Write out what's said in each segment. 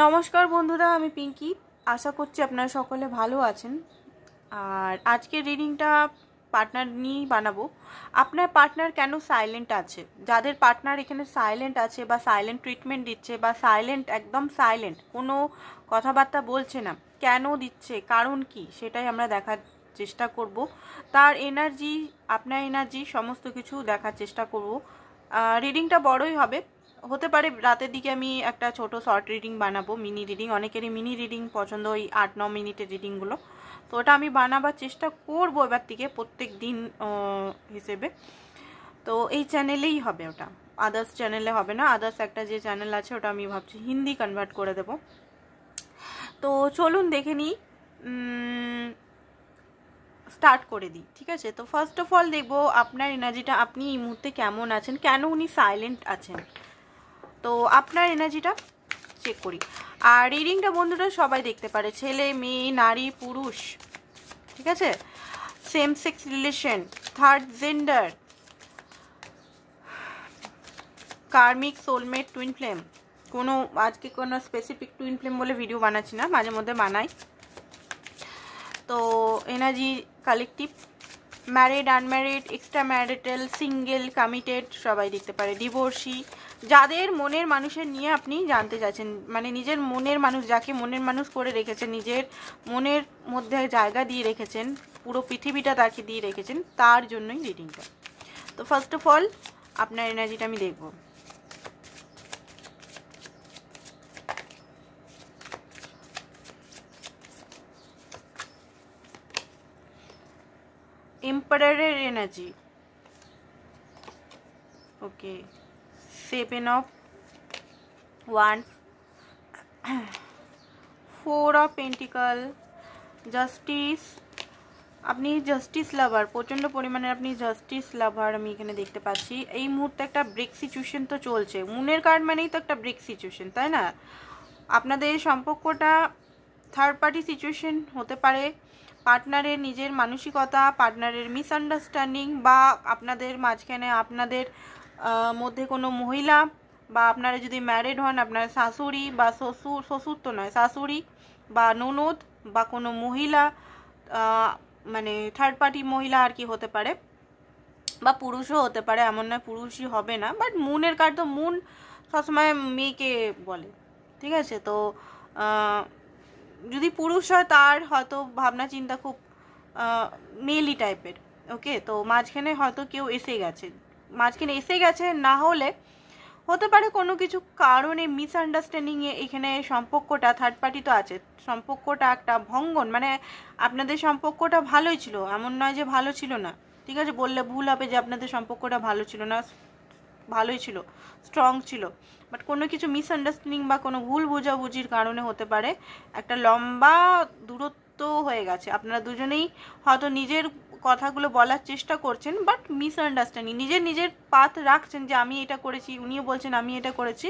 নমস্কার বন্ধুরা, আমি পিঙ্কি। আশা করছি আপনারা সকলে ভালো আছেন। আর আজকের রিডিংটা পার্টনার নিয়েই বানাবো। আপনার পার্টনার কেন সাইলেন্ট আছে? যাদের পার্টনার এখানে সাইলেন্ট আছে বা সাইলেন্ট ট্রিটমেন্ট দিচ্ছে বা সাইলেন্ট, একদম সাইলেন্ট, কোনো কথাবার্তা বলছে না, কেন দিচ্ছে, কারণ কি, সেটাই আমরা দেখার চেষ্টা করব। তার এনার্জি, আপনার এনার্জি, সমস্ত কিছু দেখার চেষ্টা করব। রিডিংটা বড়ই হবে, হতে পারে রাতের দিকে আমি একটা ছোট শর্ট রিডিং বানাবো, মিনি রিডিং। অনেকেরই মিনি রিডিং পছন্দ, ওই 8-9 মিনিটের রিডিংগুলো। তো ওটা আমি বানাবার চেষ্টা করবো এবার থেকে, প্রত্যেক দিন হিসেবে। তো এই চ্যানেলেই হবে ওটা, আদার্স চ্যানেলে হবে না। আদার্স একটা যে চ্যানেল আছে ওটা আমি ভাবছি হিন্দি কনভার্ট করে দেব। তো চলুন দেখে নিই, স্টার্ট করে দিই, ঠিক আছে? তো ফার্স্ট অফ অল দেখবো আপনার এনার্জিটা, আপনি এই মুহূর্তে কেমন আছেন, কেন উনি সাইলেন্ট আছেন। তো আপনার এনার্জিটা চেক করি। আর রিডিংটা বন্ধুরা সবাই দেখতে পারে, ছেলে, মেয়ে, নারী, পুরুষ, ঠিক আছে? Same sex relation, third gender, karmic, soulmate, twin flame. কোনো আজকে কোনো স্পেসিফিক টুইন ফ্লেম বলে ভিডিও বানাচ্ছি না, মাঝে মধ্যে বানাই। তো energy collective, married, unmarried, extra marital, single, committed, সবাই দেখতে পারে। ডিভোর্সি, যাদের মনের মানুষের নিয়ে আপনি জানতে চাচ্ছেন, মানে নিজের মনের মানুষ, যাকে মনের মানুষ করে রেখেছেন, নিজের মনের মধ্যে জায়গা দিয়ে রেখেছেন, পুরো পৃথিবীটা তাকে দিয়ে রেখেছেন, তার জন্যই রিডিংটা। তো ফার্স্ট অফ অল আপনার এনার্জিটা আমি দেখব। এম্পারারের energy, okay. 7 of wands, 4 of pentacle, justice. আপনি জাস্টিস লাভার, প্রচণ্ড পরিমাণে আপনি জাস্টিস লাভার আমি এখানে দেখতে পাচ্ছি। এই মুহূর্তে একটা ব্রেক সিচুয়েশন তো চলছে, মুনের কার্ড মানেই তো একটা ব্রেক সিচুয়েশন, তাই না? আপনাদের সম্পর্কটা থার্ড পার্টি সিচুয়েশন হতে পারে, পার্টনারের নিজের মানসিকতা, পার্টনারের মিসআন্ডারস্ট্যান্ডিং, বা আপনাদের মাঝখানে আপনাদের মধ্যে কোনো মহিলা, বা আপনারা যদি ম্যারিড হন আপনার শাশুড়ি বা শ্বশুর, শ্বশুর তো নয়, শাশুড়ি বা ননদ বা কোনো মহিলা, মানে থার্ড পার্টি মহিলা আর কি হতে পারে, বা পুরুষও হতে পারে, এমন নয় পুরুষই হবে না। বাট মুনের কার্ড তো, মুন সবসময় মেয়েকে বলে, ঠিক আছে? তো যদি পুরুষ হয় তার হয়তো ভাবনা চিন্তা খুব মেলি টাইপের, ওকে। তো মাঝখানে হয়তো কেউ এসে গেছে, না হলে হতে পারে কোনো কিছু কারণে মিসআন্ডারস্ট্যান্ডিংয়ে এখানে সম্পর্কটা, থার্ড পার্টি তো আছে, সম্পর্কটা একটা ভঙ্গন, মানে আপনাদের সম্পর্কটা ভালোই ছিল, এমন নয় যে ভালো ছিল না, ঠিক আছে? বললে ভুল হবে যে আপনাদের সম্পর্কটা ভালো ছিল না, ভালোই ছিল, স্ট্রং ছিল। বাট কোনো কিছু মিসআন্ডারস্ট্যান্ডিং বা কোনো ভুল বোঝাবুঝির কারণে হতে পারে একটা লম্বা দূরত্ব হয়ে গেছে। আপনারা দুজনেই হয়তো নিজের কথাগুলো বলার চেষ্টা করছেন, বাট মিসআন্ডারস্ট্যান্ডিং, নিজের পাথ রাখছেন যে আমি এটা করেছি, উনিও বলছেন আমি এটা করেছি,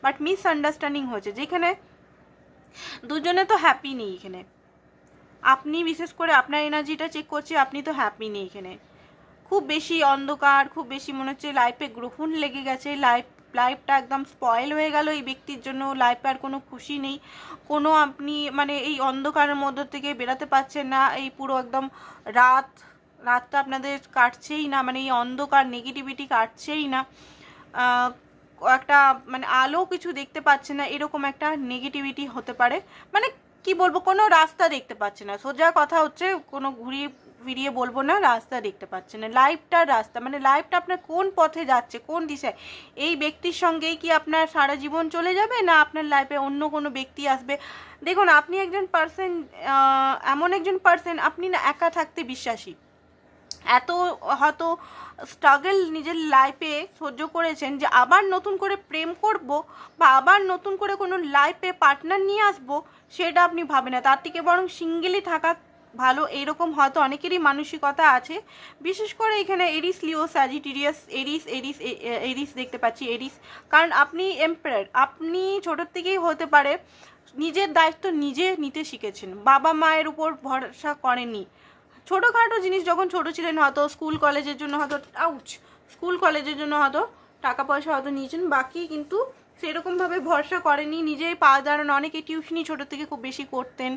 বাট মিসআন্ডারস্ট্যান্ডিং হয়েছে, যেখানে দুজনে তো হ্যাপি নেই। এখানে আপনি, বিশেষ করে আপনার এনার্জিটা চেক করছি, আপনি তো হ্যাপি নেই। এখানে খুব বেশি অন্ধকার, খুব বেশি মনে হচ্ছে লাইফে গ্রহণ লেগে গেছে, লাইফটা একদম স্পয়েল হয়ে গেল এই ব্যক্তির জন্য, লাইফে আর কোনো খুশি নেই, কোনো আপনি মানে এই অন্ধকারের মধ্যে থেকে বেরাতে পারছেন না, এই পুরো একদম রাতটা আপনাদের কাটছেই না, মানে এই অন্ধকার নেগেটিভিটি কাটছেই না, একটা মানে আলো কিছু দেখতে পাচ্ছে না, এরকম একটা নেগেটিভিটি হতে পারে। মানে কি বলবো, কোনো রাস্তা দেখতে পাচ্ছে না, সোজা কথা হচ্ছে, কোনো ঘুরিয়ে ফিরিয়ে বলবো না, রাস্তা দেখতে পাচ্ছে না, লাইফটার রাস্তা, মানে লাইফটা আপনার কোন পথে যাচ্ছে, কোন দিশায়, এই ব্যক্তির সঙ্গেই কি আপনার সারা জীবন চলে যাবে, না আপনার লাইফে অন্য কোনো ব্যক্তি আসবে? দেখুন, আপনি একজন পার্সন, এমন একজন পার্সন, আপনি না একা থাকতে বিশ্বাসী, এত হয়তো স্ট্রাগল নিজের লাইফে সহ্য করেছেন যে আবার নতুন করে প্রেম করব বা আবার নতুন করে কোনো লাইফে পার্টনার নিয়ে আসবো, সেটা আপনি ভাবেন না, তার থেকে বরং সিঙ্গেলই থাকা ভালো, এইরকম হয়তো অনেকেরই মানসিকতা আছে। বিশেষ করে এখানে এরিস, লিও, স্যাজিটেরিয়াস, এরিস দেখতে পাচ্ছি, এরিস, কারণ আপনি এম্পারার, আপনি ছোটোর থেকেই হতে পারে নিজের দায়িত্ব নিজে নিতে শিখেছেন, বাবা মায়ের উপর ভরসা করেননি। ছোটোখাটো জিনিস যখন ছোটো ছিলেন, হয়তো স্কুল কলেজের জন্য হয়তো টাকা পয়সা হয়তো নিয়েছেন, বাকি কিন্তু সেরকমভাবে ভরসা করেনি, নিজেই পা দাঁড়ানো। অনেকে টিউশনি ছোটো থেকে খুব বেশি করতেন,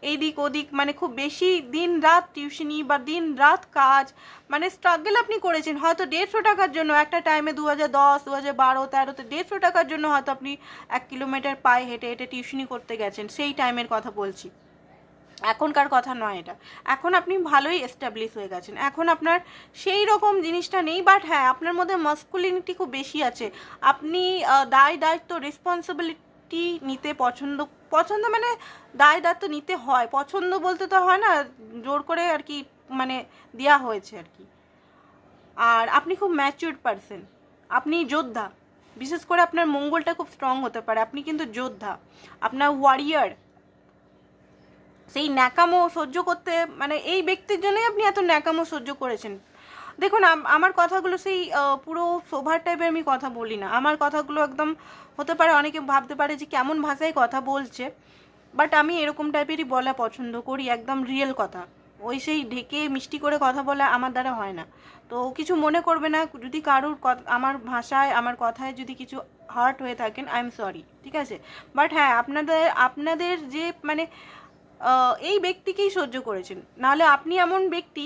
এই দিক ওদিক, মানে খুব বেশি দিন রাত টিউশনি বা দিন রাত কাজ, মানে স্ট্রাগল আপনি করেছেন। হয়তো 150 টাকার জন্য একটা টাইমে 2010, 2012, 13-তে 150 টাকার জন্য হয়তো আপনি 1 কিলোমিটার পায়ে হেঁটে হেঁটে টিউশনি করতে গেছেন, সেই টাইমের কথা বলছি, এখনকার কথা নয় এটা। এখন আপনি ভালোই এস্টাবলিশ হয়ে গেছেন, এখন আপনার সেই রকম জিনিসটা নেই। বাট হ্যাঁ, আপনার মধ্যে মাস্কুলিনিটি খুব বেশি আছে। আপনি দায়িত্ব, রেসপন্সিবিলিটি নিতে পছন্দ মানে দায়িত্ব নিতে হয়, পছন্দ বলতে তো হয় না, জোর করে আর কি মানে দেওয়া হয়েছে আর কি। আর আপনি খুব ম্যাচিউরড পারসন, আপনি যোদ্ধা, বিশেষ করে আপনার মঙ্গলটা খুব স্ট্রং হতে পারে, আপনি কিন্তু যোদ্ধা, আপনার ওয়ারিয়ার। সেই ন্যাকামো সহ্য করতে, মানে এই ব্যক্তির জন্যই আপনি এত ন্যাকামো সহ্য করেছেন। দেখুন, আমার কথাগুলো সেই পুরো সোভার টাইপের আমি কথা বলি না, আমার কথাগুলো একদম হতে পারে অনেকে ভাবতে পারে যে কেমন ভাষায় কথা বলছে, বাট আমি এরকম টাইপেরই বলা পছন্দ করি, একদম রিয়েল কথা। ওই সেই ঢেকে মিষ্টি করে কথা বলা আমার দ্বারা হয় না। তো কিছু মনে করবে না যদি কারুর আমার ভাষায়, আমার কথায় যদি কিছু হার্ট হয়ে থাকেন, আই এম সরি, ঠিক আছে। বাট হ্যাঁ, আপনাদের যে মানে এই ব্যক্তিকেই সহ্য করেছেন, নাহলে আপনি এমন ব্যক্তি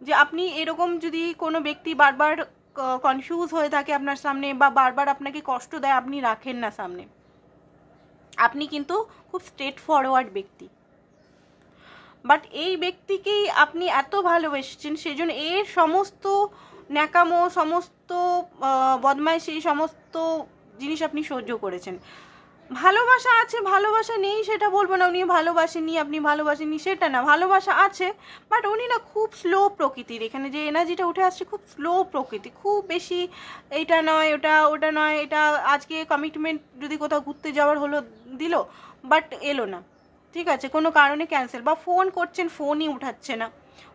যে আপনি এরকম যদি কোনো ব্যক্তি বারবার কনফিউজ হয়ে থাকে আপনার সামনে বা বারবার আপনাকে কষ্ট দেয়, আপনি রাখেন না সামনে। আপনি কিন্তু খুব স্ট্রেট ফরওয়ার্ড ব্যক্তি, বাট এই ব্যক্তিকেই আপনি এত ভালোবেসেছেন, সেজন্য এর সমস্ত ন্যাকামো, সমস্ত বদমাইশি, সমস্ত জিনিস আপনি সহ্য করেছেন। ভালোবাসা আছে, ভালোবাসা নেই সেটা বলবো না, উনি ভালোবাসেননি, আপনি ভালোবাসেননি সেটা না, ভালোবাসা আছে, বাট উনি না খুব স্লো প্রকৃতির। এখানে যে এনার্জিটা উঠে আসছে খুব স্লো প্রকৃতি, খুব বেশি এটা নয় ওটা নয়, এটা আজকে কমিটমেন্ট যদি কোথাও ঘুরতে যাওয়ার হলো দিল, বাট এলো না, ঠিক আছে, কোনো কারণে ক্যান্সেল, বা ফোন করছেন ফোনই উঠাচ্ছে না,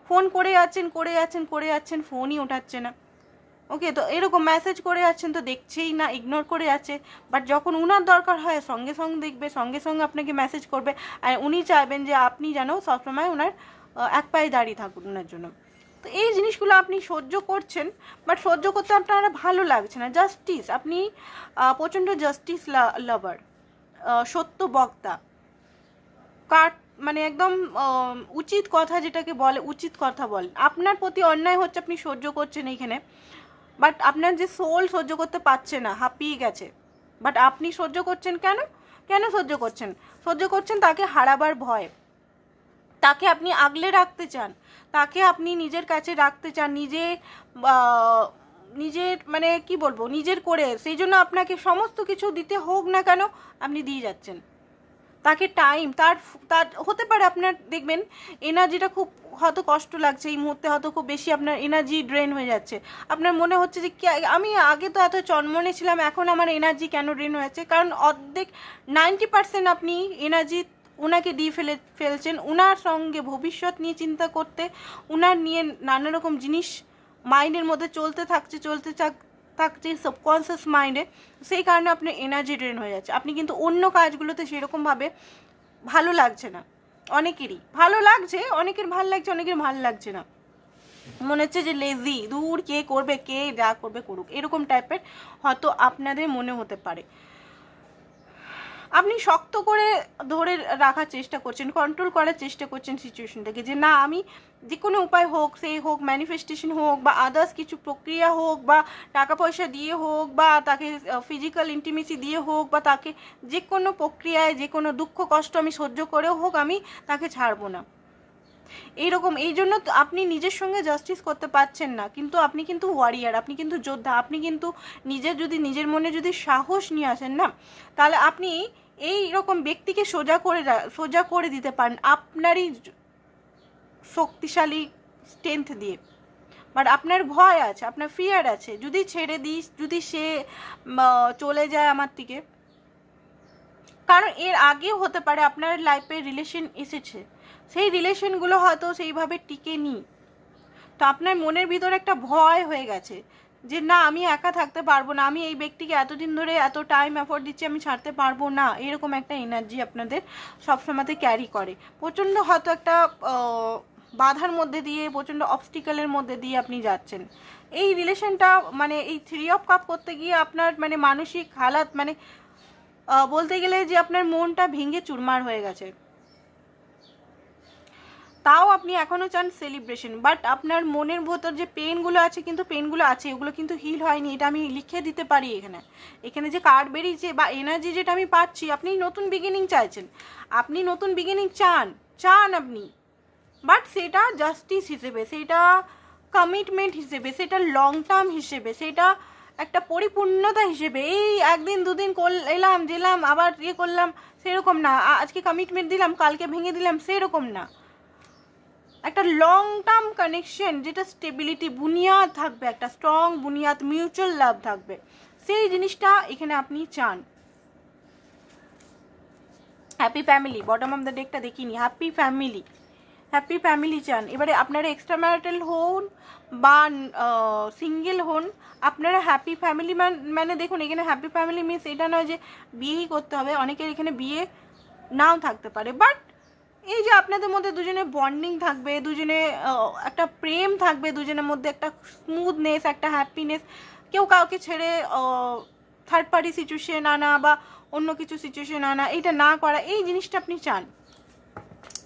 ফোন করে যাচ্ছেন ফোনই উঠাচ্ছে না, ওকে। তো এরকম মেসেজ করে যাচ্ছেন তো দেখছেই না, ইগনোর করে যাচ্ছে, বাট যখন উনার দরকার হয় সঙ্গে সঙ্গে দেখবে, সঙ্গে সঙ্গে আপনাকে মেসেজ করবে, আর উনি চাইবেন যে আপনি যেন সবসময় ওনার এক পায়ে দাঁড়িয়ে থাকুন ওনার জন্য। তো এই জিনিসগুলো আপনি সহ্য করছেন, বাট সহ্য করতে আপনার ভালো লাগছে না। জাস্টিস, আপনি প্রচণ্ড জাস্টিস লাভার, সত্য বক্তা, মানে একদম উচিত কথা যেটাকে বলে, উচিত কথা বলেন। আপনার প্রতি অন্যায় হচ্ছে, আপনি সহ্য করছেন এইখানে, বাট আপনার যে সোল সহ্য করতে পারছে না, হাঁপিয়ে গেছে, বাট আপনি সহ্য করছেন কেন সহ্য করছেন? তাকে হারাবার ভয়, তাকে আপনি আগলে রাখতে চান, তাকে আপনি নিজের কাছে রাখতে চান, নিজের মানে কি বলবো, নিজের করে, সেই জন্য আপনাকে সমস্ত কিছু দিতে হোক না কেন আপনি দিয়ে যাচ্ছেন তাকে টাইম। তার হতে পারে আপনার দেখবেন এনার্জিটা খুব হয়তো কষ্ট লাগছে এই মুহূর্তে, হয়তো খুব বেশি আপনার এনার্জি ড্রেন হয়ে যাচ্ছে, আপনার মনে হচ্ছে যে আমি আগে তো এত চনমনে ছিলাম, এখন আমার এনার্জি কেন ড্রেন হয়েছে? কারণ অর্ধেক 90% আপনি এনার্জি ওনাকে দিয়ে ফেলছেন, ওনার সঙ্গে ভবিষ্যৎ নিয়ে চিন্তা করতে, ওনার নিয়ে নানা রকম জিনিস মাইন্ডের মধ্যে চলতে থাকছে সাবকনসিয়াস মাইন্ডে, সেই কারণে আপনার এনার্জি ড্রেন হয়ে যাচ্ছে। আপনি কিন্তু অন্য কাজগুলোতে সেরকমভাবে ভালো লাগছে না, অনেকেরই ভালো লাগছে, অনেকের ভালো লাগছে, অনেকের ভালো লাগছে না, মনে হচ্ছে যে লেজি, দূর কে করবে, কে যা করবে করুক, এরকম টাইপের হয়তো আপনাদের মনে হতে পারে। আপনি শক্ত করে ধরে রাখার চেষ্টা করছেন, কন্ট্রোল করার চেষ্টা করছেন সিচুয়েশনটাকে, যে না আমি যে কোনো উপায় হোক, সেই হোক ম্যানিফেস্টেশন হোক বা আদার্স কিছু প্রক্রিয়া হোক বা টাকা পয়সা দিয়ে হোক বা তাকে ফিজিক্যাল ইন্টিমেসি দিয়ে হোক বা তাকে যে কোনো প্রক্রিয়ায়, যে কোনো দুঃখ কষ্ট আমি সহ্য করেও হোক আমি তাকে ছাড়বো না, এইরকম। এই জন্য আপনি নিজের সঙ্গে জাস্টিস করতে পারছেন না, কিন্তু আপনি কিন্তু ওয়ারিয়ার, আপনি কিন্তু যোদ্ধা, আপনি কিন্তু নিজের মনে যদি সাহস নিয়ে আসেন না, তাহলে আপনি এই রকম ব্যক্তিকে সোজা করে দিতে পারেন আপনারই শক্তিশালী স্ট্রেংথ দিয়ে। বাট আপনার ভয় আছে, আপনার ফিয়ার আছে, যদি ছেড়ে দিস, যদি সে চলে যায় আমার থেকে, কারণ এর আগেও হতে পারে আপনার লাইফে রিলেশন এসেছে, সেই রিলেশনগুলো হয়তো সেইভাবে টিকে নি, তো আপনার মনের ভিতরে একটা ভয় হয়ে গেছে যে না আমি একা থাকতে পারবো না, আমি এই ব্যক্তিকে এতদিন ধরে এত টাইম এফোর্ট দিচ্ছি, আমি ছাড়তে পারবো না, এরকম একটা এনার্জি আপনাদের সবসময়তে ক্যারি করে। প্রচণ্ড হয়তো একটা বাধার মধ্যে দিয়ে, প্রচণ্ড অবস্টিকেলের মধ্যে দিয়ে আপনি যাচ্ছেন। এই রিলেশনটা মানে এই 3 অফ কাপ করতে গিয়ে আপনার মানে মানসিক হালাত মানে বলতে গেলে যে আপনার মনটা ভেঙে চুরমার হয়ে গেছে, তাও আপনি এখনও চান সেলিব্রেশন, বাট আপনার মনের ভেতর যে পেনগুলো আছে, কিন্তু পেনগুলো আছে, ওগুলো কিন্তু হিল হয়নি, এটা আমি লিখে দিতে পারি। এখানে যে কার্ড বেরিয়েছে বা এনার্জি যেটা আমি পাচ্ছি, আপনি নতুন বিগিনিং চাইছেন, আপনি নতুন বিগিনিং চান আপনি, বাট সেটা জাস্টিস হিসেবে, সেটা কমিটমেন্ট হিসেবে, সেটা লং টার্ম হিসেবে, সেটা একটা পরিপূর্ণতা হিসেবে। এই একদিন দুদিন এলাম যেলাম আবার করলাম সেরকম না, আজকে কমিটমেন্ট দিলাম কালকে ভেঙে দিলাম সেরকম না, একটা লং টার্ম কানেকশন, যেটা স্টেবিলিটি বুনিয়াদ থাকবে, একটা স্ট্রং বুনিয়াদ, মিউচুয়াল লাভ থাকবে, সেই জিনিসটা এখানে আপনি চান। Happy family, bottom of the ডেকটা দেখিনি, হ্যাপি ফ্যামিলি চান। এবারে আপনারা এক্সট্রা ম্যারিটাল হন বা সিঙ্গেল হন, আপনারা হ্যাপি ফ্যামিলি মানে দেখুন এখানে হ্যাপি ফ্যামিলি মিনস এটা নয় যে বিয়েই করতে হবে, অনেকের এখানে বিয়ে নাও থাকতে পারে, বাট এই যে আপনাদের মধ্যে দুজনের বন্ডিং থাকবে, দুজনে একটা প্রেম থাকবে, দুজনের মধ্যে একটা স্মুথনেস, একটা হ্যাপিনেস, কেউ কাউকে ছেড়ে থার্ড পার্টি সিচুয়েশন আনা বা অন্য কিছু সিচুয়েশন আনা, এইটা না করা, এই জিনিসটা আপনি চান।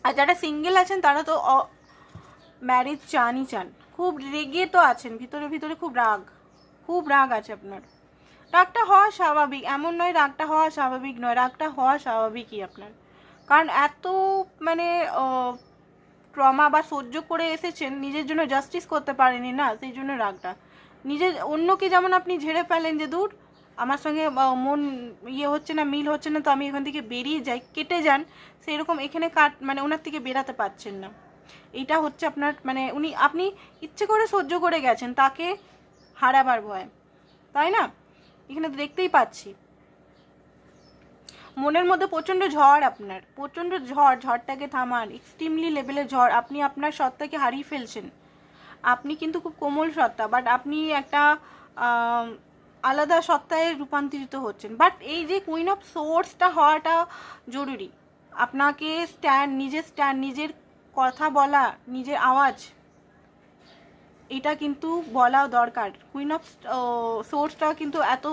আর যারা সিঙ্গেল আছেন তারা তো ম্যারেজ চান, খুব রেগে তো আছেন, ভিতরে খুব রাগ আছে আপনার। রাগটা হওয়া স্বাভাবিক, এমন নয় রাগটা হওয়া স্বাভাবিক নয়, রাগটা হওয়া স্বাভাবিকই আপনার, কারণ এত মানে ট্রমা বা সহ্য করে এসেছেন, নিজের জন্য জাস্টিস করতে পারেনি না, সেই জন্য রাগটা। নিজের অন্যকে যেমন আপনি ঝেড়ে ফেলেন যে দূর আমার সঙ্গে মন হচ্ছে না, মিল হচ্ছে না, তো আমি এখান থেকে বেরিয়ে যাই, কেটে যান, সেরকম এখানে মানে ওনার থেকে বেরাতে পারছেন না। এইটা হচ্ছে আপনার মানে আপনি ইচ্ছে করে সহ্য করে গেছেন তাকে হারাবার ভয়, তাই না? এখানে তো দেখতেই পাচ্ছি মনের মধ্যে প্রচণ্ড ঝড়, আপনার প্রচণ্ড ঝড়টাকে থামান, এক্সট্রিমলি লেভেলের ঝড়, আপনি আপনার সত্তাকে হারিয়ে ফেলছেন। আপনি কিন্তু খুব কোমল সত্তা, বাট আপনি একটা আলাদা সত্তায় রূপান্তরিত হচ্ছেন, বাট এই যে কুইন অফ সোর্সটা হওয়াটা জরুরি। আপনাকে নিজের কথা বলা, নিজের আওয়াজ, এটা কিন্তু বলা দরকার। কুইন অফ সোর্সটা কিন্তু এত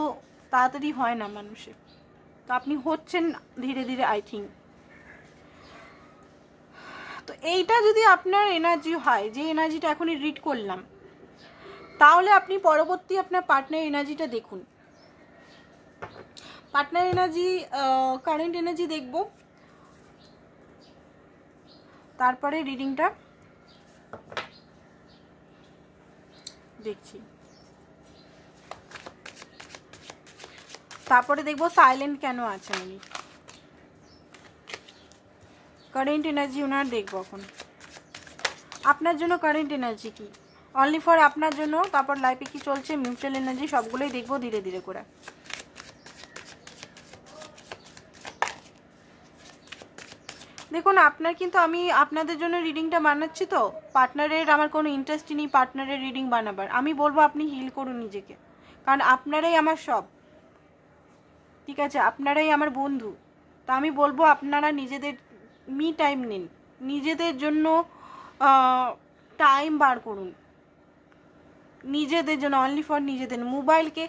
তাড়াতাড়ি হয় না মানুষের, তো আপনি হচ্ছেন ধীরে ধীরে আই থিঙ্ক। তো এইটা যদি আপনার এনার্জি হয়, যে এনার্জিটা এখনই রিড করলাম, তাহলে আপনি পরবর্তী আপনার পার্টনার এনার্জিটা দেখুন। পার্টনার এনার্জি, কারেন্ট এনার্জি দেখব, তারপরে রিডিংটা দেখছি, তারপরে দেখবো সাইলেন্ট কেন আছেন উনি, কারেন্ট এনার্জি ওনার দেখবো এখন আপনার জন্য। কারেন্ট এনার্জি কি, অনলি ফর আপনার জন্য, তারপর লাইফে কি চলছে, মিউচুয়াল এনার্জি, সবগুলোই দেখবো ধীরে ধীরে করে। দেখুন আপনার কিন্তু আমি আপনাদের জন্য রিডিংটা বানাচ্ছি, তো পার্টনারের আমার কোনো ইন্টারেস্টই নেই পার্টনারের রিডিং বানাবার। আমি বলবো আপনি হিল করুন নিজেকে, কারণ আপনারাই আমার সব, ঠিক আছে? আপনারাই আমার বন্ধু। তো আমি বলবো আপনারা নিজেদের মি টাইম নিন, নিজেদের জন্য টাইম বার করুন, নিজেদের জন্য, অনলি ফর নিজেদের। মোবাইলকে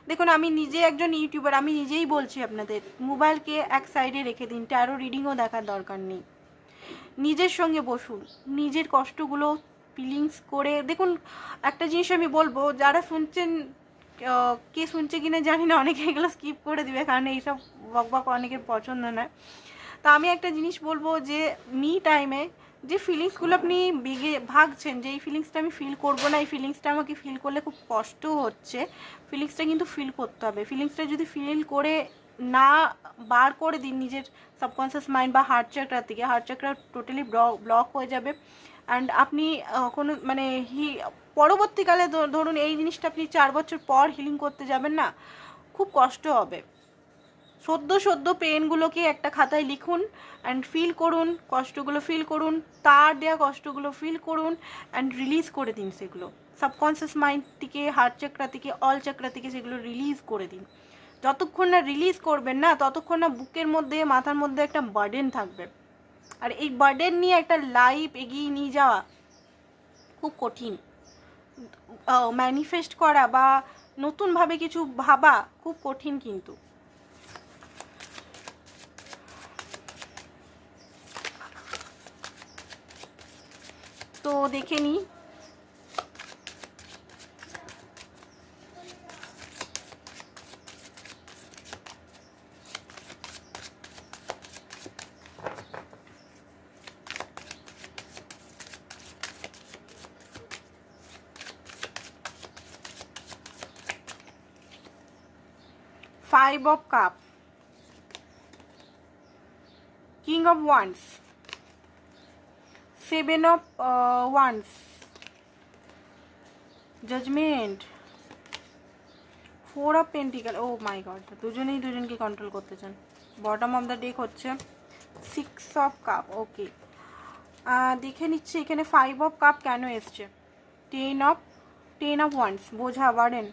দেখুন, আমি নিজে একজন ইউটিউবার, আমি নিজেই বলছি আপনাদের, মোবাইলকে এক সাইডে রেখে দিন, ট্যারো রিডিংও দেখার দরকার নেই। নিজের সঙ্গে বসুন, নিজের কষ্টগুলো ফিলিংস করে দেখুন। একটা জিনিস আমি বলবো, যারা শুনছেন, কে শুনছে কিনা জানি না, অনেকে এগুলো স্কিপ করে দিবে, কারণ এইসব বকবক অনেকের পছন্দ নয়। তা আমি একটা জিনিস বলবো, যে মি টাইমে যে ফিলিংসগুলো আপনি ভাগছেন, যে এই ফিলিংসটা আমি ফিল করবো না, এই ফিলিংসটা আমাকে ফিল করলে খুব কষ্ট হচ্ছে, ফিলিংসটা কিন্তু ফিল করতে হবে। ফিলিংসটা যদি ফিল করে না বার করে দিন নিজের সাবকনসিয়াস মাইন্ড বা হার্ট চাকরা থেকে, হার্ট চাকরা টোটালি ব্লক হয়ে যাবে। অ্যান্ড আপনি কোনো মানে পরবর্তীকালে ধরুন এই জিনিসটা আপনি 4 বছর পর হিলিং করতে যাবেন না, খুব কষ্ট হবে। সদ্য পেনগুলোকে একটা খাতায় লিখুন অ্যান্ড ফিল করুন, কষ্টগুলো ফিল করুন, তার দেওয়া কষ্টগুলো ফিল করুন অ্যান্ড রিলিজ করে দিন সেগুলো সাবকনসিয়াস মাইন্ড থেকে, হার্ট চাকরা থেকে, অল চাকরা থেকে, সেগুলো রিলিজ করে দিন। যতক্ষণ না রিলিজ করবেন না, ততক্ষণ না বুকের মধ্যে, মাথার মধ্যে একটা বার্ডেন থাকবে। আর এই বার্ডেন নিয়ে একটা লাইফ এগিয়ে নিয়ে যাওয়া খুব কঠিন। ম্যানিফেস্ট করা বা নতুনভাবে কিছু ভাবা খুব কঠিন। কিন্তু তো দেখে নিই। Five of Cups, King of Wands, Seven of Wands, Judgment, Four of Pentacles. Oh my God, দুজনেই দুজনকে কন্ট্রোল করতে চান। বটম অফ দ্য ডেক হচ্ছে Six of Cups. ওকে, দেখে নিচ্ছি এখানে Five of Cups কেন এসছে। Ten of Wands, বোঝা বাড়েন।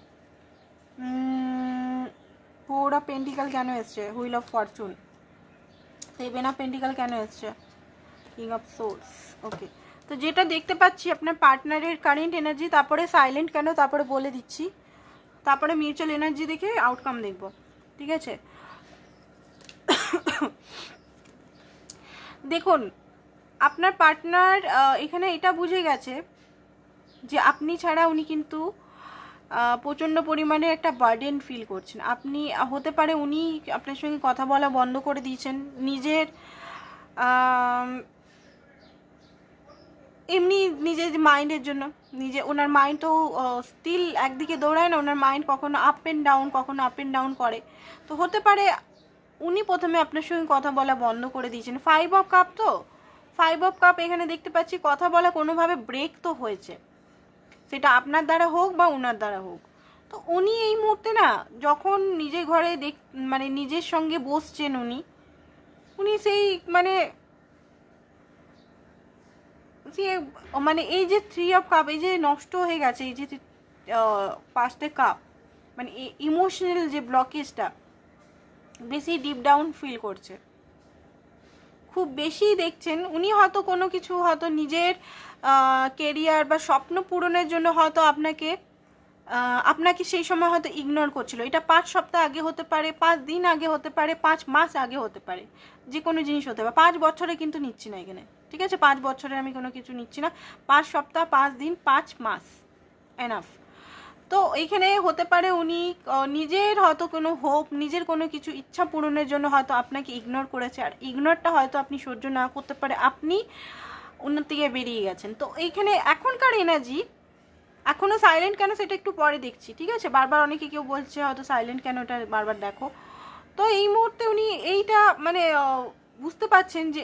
Four of Pentacles কেন এসছে, wheel of Fortune. Seven of Pentacles কেন এসছে, কিং অফ সোর্স। ওকে, তো যেটা দেখতে পাচ্ছি আপনার পার্টনারের কারেন্ট এনার্জি, তারপরে সাইলেন্ট কেন, তারপরে বলে দিচ্ছি, তারপরে মিউচুয়াল এনার্জি দেখে আউটকাম দেখব, ঠিক আছে। দেখুন, আপনার পার্টনার এখানে এটা বুঝে গেছে যে আপনি ছাড়া উনি কিন্তু প্রচণ্ড পরিমাণে একটা বার্ডেন ফিল করছেন। আপনি হতে পারে উনি আপনার সঙ্গে কথা বলা বন্ধ করে দিয়েছেন, নিজের এমনি নিজের মাইন্ডের জন্য। ওনার মাইন্ড তো স্টিল একদিকে দৌড়ায় না, ওনার মাইন্ড কখনো আপ অ্যান্ড ডাউন করে। তো হতে পারে উনি প্রথমে আপনার সঙ্গে কথা বলা বন্ধ করে দিয়েছেন। ফাইভ অফ কাপ এখানে দেখতে পাচ্ছি কথা বলা কোনোভাবে ব্রেক তো হয়েছে, সেটা আপনার দ্বারা হোক বা ওনার দ্বারা হোক। তো উনি এই মুহূর্তে না, যখন নিজের ঘরে মানে নিজের সঙ্গে বসছেন উনি সেই মানে এই যে থ্রি অফ কাপ, এই যে নষ্ট হয়ে গেছে এই যে পাঁচটা কাপ, মানে ইমোশনাল যে ব্লকেজটা বেশি ডিপ ডাউন ফিল করছে, খুব বেশি দেখছেন। উনি হয়তো কোনো কিছু হয়তো নিজের কেরিয়ার বা স্বপ্ন পূরণের জন্য হয়তো আপনাকে সেই সময় হয়তো ইগনোর করছিল। এটা 5 সপ্তাহ আগে হতে পারে, 5 দিন আগে হতে পারে, 5 মাস আগে হতে পারে, যে কোনো জিনিস হতে পারে। 5 বছরে কিন্তু নিচ্ছি না এখানে, ঠিক আছে। 5 বছরে আমি কোনো কিছু নিচ্ছি না। 5 সপ্তাহ, 5 দিন, 5 মাস এনাফ। তো এইখানে হতে পারে উনি নিজের হয়তো কোনো হোপ, নিজের কোনো কিছু ইচ্ছা পূরণের জন্য হয়তো আপনাকে ইগনোর করেছে, আর ইগনোরটা হয়তো আপনি সহ্য না করতে পারে আপনি ওনার থেকে বেরিয়ে গেছেন। তো এইখানে এখনকার এনার্জি এখনও সাইলেন্ট কেন সেটা একটু পরে দেখছি, ঠিক আছে। বারবার অনেকে কেউ বলছে হয়তো সাইলেন্ট কেন, ওটা বারবার দেখো। তো এই মুহূর্তে উনি এইটা মানে বুঝতে পারছেন যে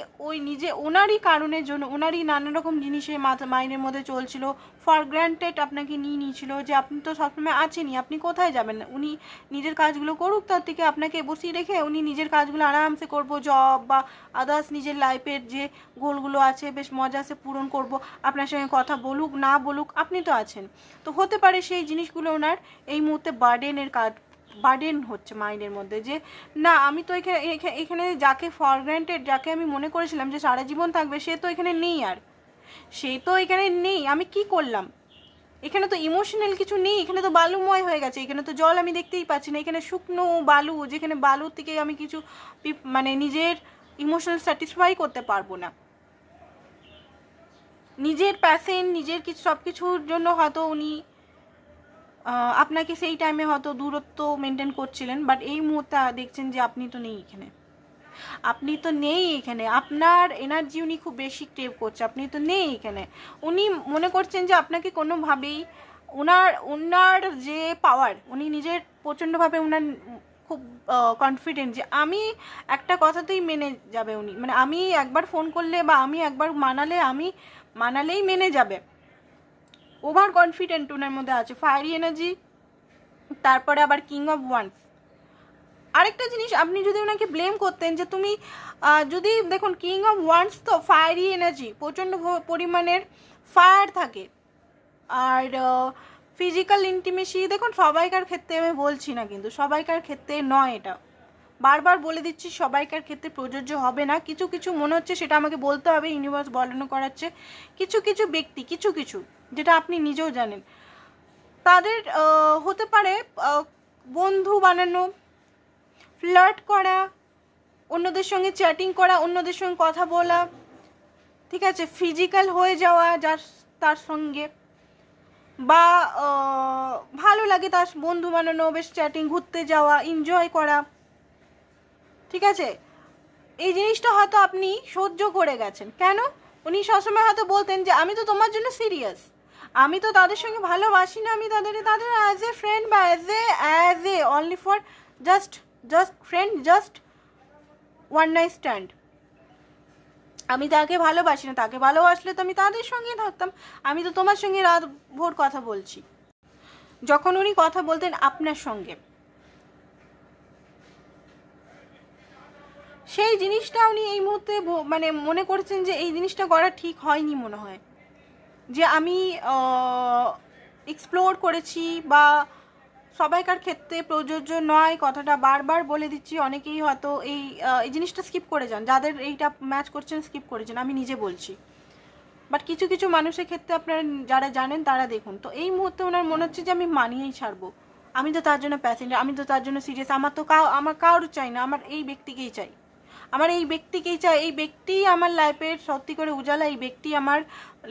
ওনারই কারণের জন্য, ওনারই নানা রকম জিনিসে মাইন্ডের মধ্যে চলছিল, ফর গ্রান্টেড আপনাকে নিয়েছিল যে আপনি তো সবসময় আছেনই, আপনি কোথায় যাবেন না। উনি নিজের কাজগুলো করুক, তার থেকে আপনাকে বসিয়ে রেখে উনি নিজের কাজগুলো আরামসে করবো, জব বা আদার্স নিজের লাইফের যে গোলগুলো আছে বেশ মজাসে পূরণ করব। আপনার সঙ্গে কথা বলুক না বলুক, আপনি তো আছেন। তো হতে পারে সেই জিনিসগুলো ওনার এই মুহূর্তে বার্ডেন হচ্ছে মাইন্ডের মধ্যে, যে না আমি তো এখানে যাকে ফর গ্রান্টেড, যাকে আমি মনে করেছিলাম যে সারা জীবন থাকবে, সে তো এখানে নেই, আর সে তো এখানে নেই, আমি কি করলাম। এখানে তো ইমোশনাল কিছু নেই, এখানে তো বালুময় হয়ে গেছে, এখানে তো জল আমি দেখতেই পাচ্ছি না, এখানে শুকনো বালু, যেখানে বালুর থেকে আমি কিছু মানে নিজের ইমোশনাল স্যাটিসফাই করতে পারবো না। নিজের প্যাশন, নিজের কিছু সব কিছুর জন্য হয়তো উনি আপনাকে সেই টাইমে হয়তো দূরত্ব মেনটেন করছিলেন, বাট এই মুহূর্তে দেখছেন যে আপনি তো নেই এখানে, আপনার এনার্জি উনি খুব বেশি ক্রেভ করছে, আপনি তো নেই এখানে। উনি মনে করছেন যে আপনাকে কোনোভাবেই ওনার যে পাওয়ার, উনি নিজের প্রচণ্ডভাবে ওনার খুব কনফিডেন্ট যে আমি একটা কথাতেই মেনে যাবে উনি, মানে আমি একবার ফোন করলে বা আমি একবার মানালেই মেনে যাবে, ওভার কনফিডেন্ট ওনার মধ্যে আছে, ফায়ারি এনার্জি। তারপরে আবার কিং অফ ওয়ান্ডস। আরেকটা জিনিস, আপনি যদি ওনাকে ব্লেম করতেন যে তুমি যদি দেখুন কিং অফ ওয়ান্ডস তো ফায়ারি এনার্জি, প্রচণ্ড পরিমাণের ফায়ার থাকে। আর ফিজিক্যাল ইন্টিমেসি দেখুন সবাইকার ক্ষেত্রে আমি বলছি না, কিন্তু সবাইকার ক্ষেত্রে নয়, এটা বারবার বলে দিচ্ছি, সবাইকার ক্ষেত্রে প্রযোজ্য হবে না। কিছু কিছু মনে হচ্ছে সেটা আমাকে বলতে হবে, ইউনিভার্স বলানো করাচ্ছে। কিছু কিছু ব্যক্তি, কিছু যেটা আপনি নিজেও জানেন, তাদের হতে পারে বন্ধু বানানো, ফ্লার্ট করা, অন্যদের সঙ্গে চ্যাটিং করা, অন্যদের সঙ্গে কথা বলা, ঠিক আছে, ফিজিক্যাল হয়ে যাওয়া, যার তার সঙ্গে, বা ভালো লাগে তার বন্ধু বানানো, বেশ চ্যাটিং, ঘুরতে যাওয়া, এনজয় করা, ঠিক আছে? এই জিনিসটা হয়তো আপনি সহ্য করে গেছেন। কেন? উনি সবসময় হয়তো বলতেন যে আমি তো তোমার জন্য সিরিয়াস, আমি তো তাদের সঙ্গে ভালোবাসি না, আমি তাদের অ্যাজ এ ফ্রেন্ড বা as A only for just friend, just one night stand. আমি তাকে ভালোবাসি না, তাকে ভালোবাসলে তো আমি তাদের সঙ্গেই থাকতাম, আমি তো তোমার সঙ্গে রাত ভোর কথা বলছি। যখন উনি কথা বলতেন আপনার সঙ্গে, সেই জিনিসটা উনি এই মুহূর্তে মানে মনে করছেন যে এই জিনিসটা করা ঠিক হয়নি। মনে হয় যে আমি এক্সপ্লোর করেছি, বা সবাইকার ক্ষেত্রে প্রযোজ্য নয়, কথাটা বারবার বলে দিচ্ছি। অনেকেই হয়তো এই জিনিসটা স্কিপ করে যান, যাদের এইটা ম্যাচ করছেন স্কিপ করেছেন, আমি নিজে বলছি। বাট কিছু কিছু মানুষের ক্ষেত্রে আপনারা যারা জানেন তারা দেখুন। তো এই মুহূর্তে ওনার মনে হচ্ছে যে আমি মানিয়েই ছাড়বো, আমি তো তার জন্য প্যাসেঞ্জার, আমি তো তার জন্য সিরিয়াস, আমার কারোর চাই না, আমার এই ব্যক্তিকেই চাই, আমার এই ব্যক্তিকেই চাই, এই ব্যক্তি আমার লাইফের সত্যি করে উজালা, এই ব্যক্তি আমার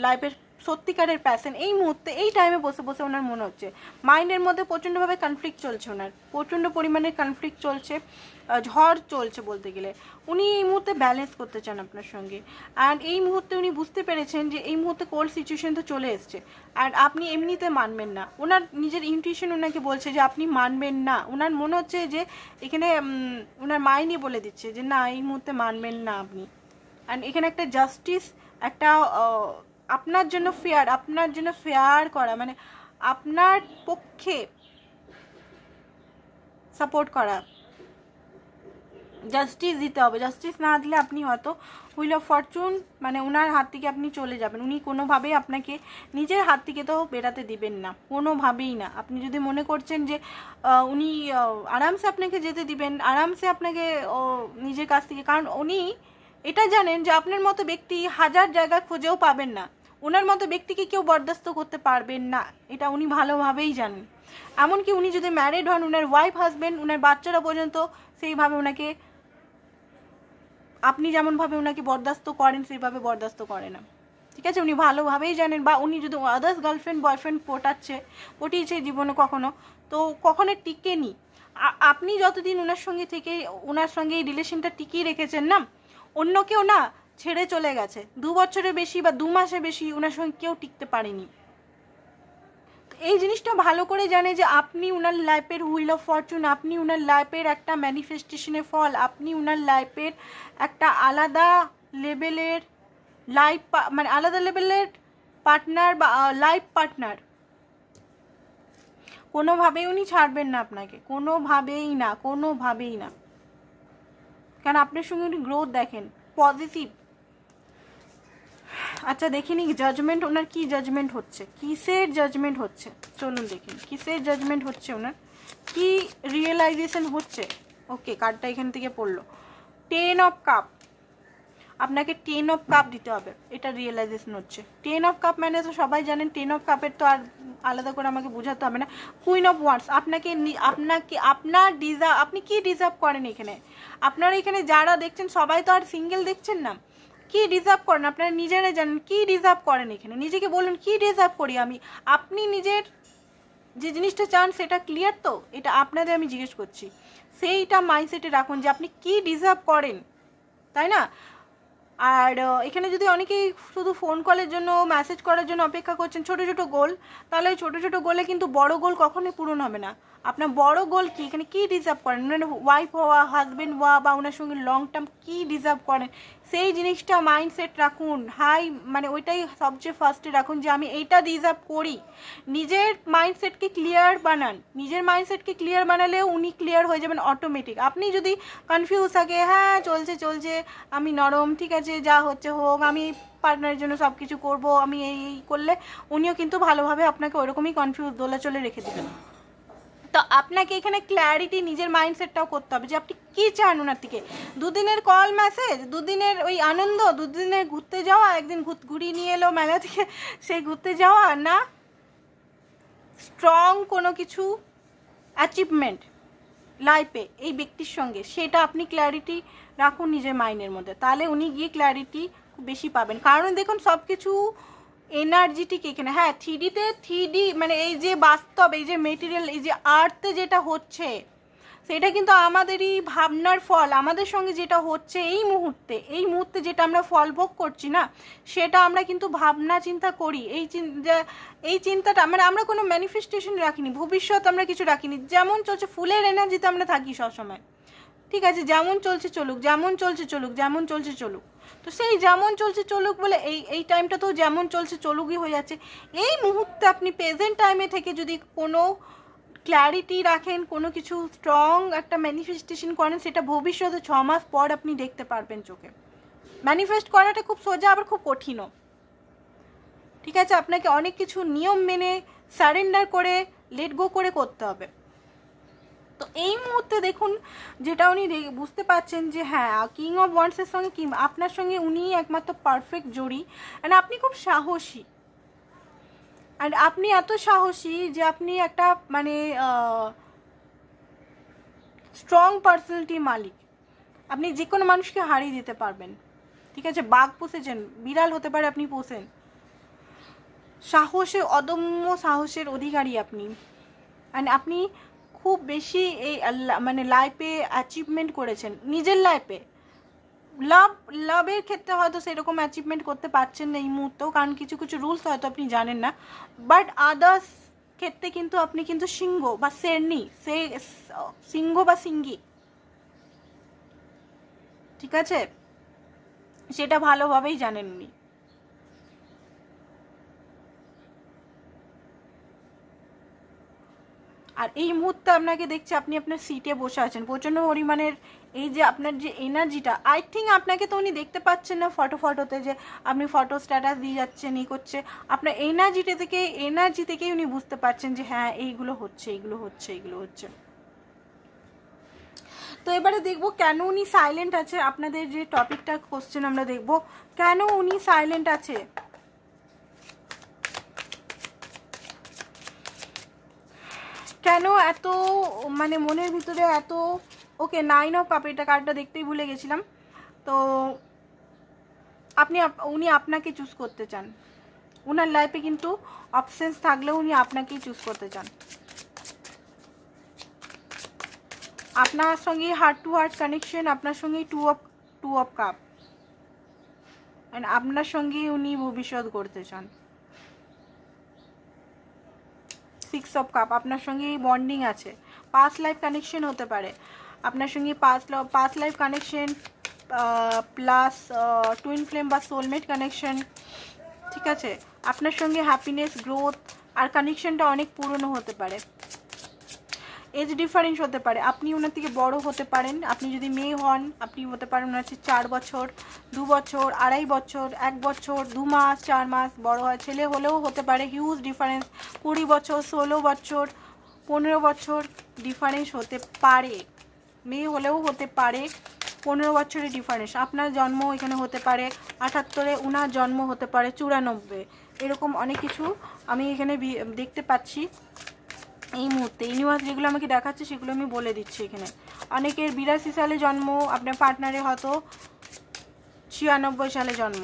লাইফের সত্যিকারের প্যাশন। এই মুহূর্তে এই টাইমে বসে বসে ওনার মনে হচ্ছে, মাইন্ডের মধ্যে প্রচণ্ডভাবে কনফ্লিক্ট চলছে, ওনার প্রচণ্ড পরিমাণে কনফ্লিক্ট চলছে, ঝড় চলছে বলতে গেলে। উনি এই মুহূর্তে ব্যালেন্স করতে চান আপনার সঙ্গে, অ্যান্ড এই মুহূর্তে উনি বুঝতে পেরেছেন যে এই মুহূর্তে কোল্ড সিচুয়েশন তো চলে এসছে, অ্যান্ড আপনি এমনিতে মানবেন না। ওনার নিজের ইনটিউশন ওনাকে বলছে যে আপনি মানবেন না। ওনার মনে হচ্ছে যে এখানে ওনার মাইন্ডই বলে দিচ্ছে যে না, এই মুহূর্তে মানবেন না আপনি। অ্যান্ড এখানে একটা জাস্টিস, একটা আপনার জন্য ফেয়ার করা, মানে আপনার পক্ষে সাপোর্ট করা, জাস্টিস দিতে হবে। জাস্টিস না দিলে আপনি হয়তো হুইল অফ ফরচুন, মানে ওনার হাত থেকে আপনি চলে যাবেন। উনি কোনোভাবেই আপনাকে নিজের হাত থেকে তো বেরাতে দিবেন না, কোনোভাবেই না। আপনি যদি মনে করছেন যে উনি আরামসে আপনাকে যেতে দিবেন, আরামসে আপনাকে নিজের কাছ থেকে, কারণ উনি এটা জানেন যে আপনার মতো ব্যক্তি হাজার জায়গা খুঁজেও পাবেন না, ওনার মতো ব্যক্তিকে কেউ বরদাস্ত করতে পারবেন না, এটা উনি ভালোভাবেই জানেন। এমনকি উনি যদি ম্যারিড হন, ওনার ওয়াইফ হাজবেন্ড, ওনার বাচ্চারা পর্যন্ত সেইভাবে ওনাকে, আপনি যেমনভাবে ওনাকে বরদাস্ত করেন সেইভাবে বরদাস্ত করে না, ঠিক আছে? উনি ভালোভাবেই জানেন। বা উনি যদি আদার্স গার্লফ্রেন্ড বয়ফ্রেন্ড পটিয়েছে জীবনে কখনো, তো কখনো টিকেনি। আপনি যতদিন ওনার সঙ্গে থেকে ওনার সঙ্গে এই রিলেশনটা টিকিয়ে রেখেছেন না, অন্য কেউ না ছেড়ে চলে গেছে, 2 বছরের বেশি বা 2 মাসের বেশি ওনার সঙ্গে কেউ টিকতে পারেনি। এই জিনিসটা ভালো করে জানে যে আপনি ওনার লাইফের হুইল অফ ফরচুন, আপনি ওনার লাইফের একটা ম্যানিফেস্টেশনের ফল, আপনি ওনার লাইফের একটা আলাদা লেভেলের মানে আলাদা লেভেলের পার্টনার বা লাইফ পার্টনার। কোনোভাবেই উনি ছাড়বেন না আপনাকে, কোনোভাবেই না, কোনোভাবেই না। কারণ আপনার সঙ্গে উনি গ্রোথ দেখেন, পজিটিভ। আচ্ছা দেখিনি জাজমেন্ট, ওনার কি জাজমেন্ট হচ্ছে, কিসের জাজমেন্ট হচ্ছে, চলুন দেখুন কিসের জাজমেন্ট হচ্ছে, ওনার কি রিয়েলাইজেশন হচ্ছে। ওকে, কার্ডটা এখান থেকে পড়লো 10 অফ কাপ। আপনাকে 10 অফ কাপ দিতে হবে, এটা রিয়েলাইজেশন হচ্ছে। 10 অফ কাপ মানে তো সবাই জানেন, 10 অফ কাপের তো আর আলাদা করে আমাকে বোঝাতে হবে না। কুইন অফ ওয়ান্ডস, আপনি কি ডিজার্ভ করেন এখানে। আপনারা এখানে যারা দেখছেন সবাই তো আর সিঙ্গেল দেখছেন না, কি ডিজার্ভ করেন আপনারা নিজেরা জানেন, কি ডিজার্ভ করেন এখানে। নিজেকে বলুন কি ডিজার্ভ করি আমি। আপনি নিজের যে জিনিসটা চান সেটা ক্লিয়ার তো, এটা আপনাদের আমি জিজ্ঞেস করছি, সেইটা মাইন্ডসেটে রাখুন যে আপনি কি ডিজার্ভ করেন, তাই না? আর এখানে যদি অনেকেই শুধু ফোন কলের জন্য, মেসেজ করার জন্য অপেক্ষা করছেন, ছোট ছোট গোল, তাহলে ওই ছোটো ছোটো গোলে কিন্তু বড় গোল কখনোই পূরণ হবে না। আপনার বড় গোল কি, এখানে কি ডিজার্ভ করেন, মানে ওয়াইফ হওয়া, হাজব্যান্ড হওয়া, বা ওনার সঙ্গে লং টার্ম কি ডিজার্ভ করেন, সেই জিনিসটা মাইন্ডসেট রাখুন। মানে ওইটাই সবচেয়ে ফার্স্টে রাখুন যে আমি এইটা ডিজার্ভ করি। নিজের মাইন্ডসেটকে ক্লিয়ার বানান, নিজের মাইন্ডসেটকে ক্লিয়ার বানালেও উনি ক্লিয়ার হয়ে যাবেন অটোমেটিক। আপনি যদি কনফিউজ থাকে, হ্যাঁ চলছে আমি নরম, ঠিক আছে যা হচ্ছে হোক, আমি পার্টনারের জন্য সব কিছু করবো, আমি এই করলে উনিও কিন্তু ভালোভাবে আপনাকে ওরকমই কনফিউজ দোলাচলে রেখে দেবেন। তো আপনাকে এখানে ক্ল্যারিটি নিজের মাইন্ডসেটটাও করতে হবে যে আপনি কী চান ওনার থেকে। দুদিনের কল মেসেজ, দুদিনের ওই আনন্দ, দুদিনের ঘুরতে যাওয়া, একদিন ঘুরিয়ে নিয়ে এলো মেলা থেকে, সেই ঘুরতে যাওয়া না, স্ট্রং কোনো কিছু অ্যাচিভমেন্ট লাইফে এই ব্যক্তির সঙ্গে, সেটা আপনি ক্ল্যারিটি রাখুন নিজের মাইন্ডের মধ্যে, তাহলে উনি গিয়ে ক্ল্যারিটি খুব বেশি পাবেন। কারণ দেখুন সব কিছু এনার্জিটিক এখানে, হ্যাঁ 3Dতে 3D মানে এই যে বাস্তব, এই যে মেটেরিয়াল, এই যে আর্থে যেটা হচ্ছে সেটা কিন্তু আমাদেরই ভাবনার ফল। আমাদের সঙ্গে যেটা হচ্ছে এই মুহূর্তে যেটা আমরা ফল ভোগ করছি না, সেটা আমরা কিন্তু ভাবনা চিন্তা করি। এই চিন্তাটা আমরা কোনো ম্যানিফেস্টেশন রাখিনি, ভবিষ্যৎ আমরা কিছু রাখিনি। যেমন চলছে ফুলের এনার্জিতে আমরা থাকি সবসময়, ঠিক আছে, যেমন চলছে চলুক, যেমন চলছে চলুক, যেমন চলছে চলুক। তো সেই যেমন চলছে চলুক বলে এই টাইমটা তো যেমন চলছে চলুকই হয়ে যাচ্ছে। এই মুহূর্তে আপনি প্রেজেন্ট টাইমে থেকে যদি কোনো ক্ল্যারিটি রাখেন, কোনো কিছু স্ট্রং একটা ম্যানিফেস্টেশন করেন, সেটা ভবিষ্যতে 6 মাস পর আপনি দেখতে পারবেন চোখে। ম্যানিফেস্ট করাটা খুব সোজা, আবার খুব কঠিনও, ঠিক আছে। আপনাকে অনেক কিছু নিয়ম মেনে সারেন্ডার করে লেট গো করে করতে হবে। তো এই মুহূর্তে দেখুন যেটা উনি বুঝতে পারছেন যে হ্যাঁ কিং অফ ওয়ান্ডসের সঙ্গে কি আপনার সঙ্গে উনিই একমাত্র পারফেক্ট জুড়ি। অ্যান্ড আপনি খুব সাহসী, অ্যান্ড আপনি এত সাহসী যে আপনি একটা মানে স্ট্রং পার্সোনালিটির মালিক। আপনি যে কোনো মানুষকে হারিয়ে দিতে পারবেন, ঠিক আছে। বাঘ পুষেছেন, বিড়াল হতে পারে আপনি পোষেন। সাহসে অদম্য সাহসের অধিকারী আপনি। অ্যান্ড আপনি খুব বেশি এই মানে লাইফে অ্যাচিভমেন্ট করেছেন নিজের লাইফে। লাভের ক্ষেত্রে হয়তো সেরকম অ্যাচিভমেন্ট করতে পারছেন না এই মুহূর্তেও, কারণ কিছু কিছু রুলস হয়তো আপনি জানেন না। বাট আদার্স ক্ষেত্রে কিন্তু আপনি কিন্তু সিংহ বা শেরনি, সিংহ বা সিঙ্গি, ঠিক আছে, সেটা ভালোভাবেই জানেন উনি। আর এই মুহূর্তে আপনাকে দেখছে আপনি আপনার সিটে বসে আছেন প্রচণ্ড পরিমাণের। এই যে আপনার যে এনার্জিটা, আই থিঙ্ক আপনাকে তো উনি দেখতে পাচ্ছেন না ফটোতে যে আপনি ফটো স্ট্যাটাস দিয়ে যাচ্ছেন, এই করছে। আপনার এনার্জি থেকেই উনি বুঝতে পারছেন যে হ্যাঁ এইগুলো হচ্ছে, এইগুলো হচ্ছে, এইগুলো হচ্ছে। তো এবারে দেখবো কেন উনি সাইলেন্ট আছে। আপনাদের যে টপিকটা কোশ্চেন আমরা দেখবো কেন উনি সাইলেন্ট আছে। কেন এত মানে মনের ভিতরে এত, ওকে 9 অফ কাপ, এটা কার্ডটা দেখতেই ভুলে গেছিলাম। তো উনি আপনাকে চুজ করতে চান। উনার লাইফে কিন্তু অপশনস থাকলেও উনি আপনাকেই চুজ করতে চান। আপনার সঙ্গে হার্ট টু হার্ট কানেকশন, আপনার সঙ্গে টু অফ কাপ, অ্যান্ড আপনার সঙ্গে উনি ভবিষ্যৎ করতে চান। 6 অফ কাপ, আপনার সঙ্গে বন্ডিং আছে, পাস্ট লাইফ কানেকশন হতে পারে আপনার সঙ্গে, past life connection plus twin flame বা সোলমেট কানেকশন, ঠিক আছে। আপনার সঙ্গে হ্যাপিনেস, গ্রোথ আর কানেকশনটা অনেক পুরনো হতে পারে। এজ ডিফারেন্স হতে পারে, আপনি ওনার থেকে বড় হতে পারেন। আপনি যদি মেয়ে হন আপনি হতে পারেন ওনার চেয়ে 4 বছর, 2 বছর, 2.5 বছর, 1 বছর, 2 মাস, 4 মাস বড় হয়। ছেলে হলেও হতে পারে হিউজ ডিফারেন্স, 20 বছর, 16 বছর, 15 বছর ডিফারেন্স হতে পারে। মেয়ে হলেও হতে পারে 15 বছরের ডিফারেন্স। আপনার জন্ম এখানে হতে পারে 78-এ, ওনার জন্ম হতে পারে 94, এরকম অনেক কিছু আমি এখানে দেখতে পাচ্ছি এই মুহূর্তে। ইউনিভার্স যেগুলো আমাকে দেখাচ্ছে সেগুলো আমি বলে দিচ্ছি এখানে। অনেকের 82 সালে জন্ম, আপনার পার্টনারের হয়তো 96 সালে জন্ম,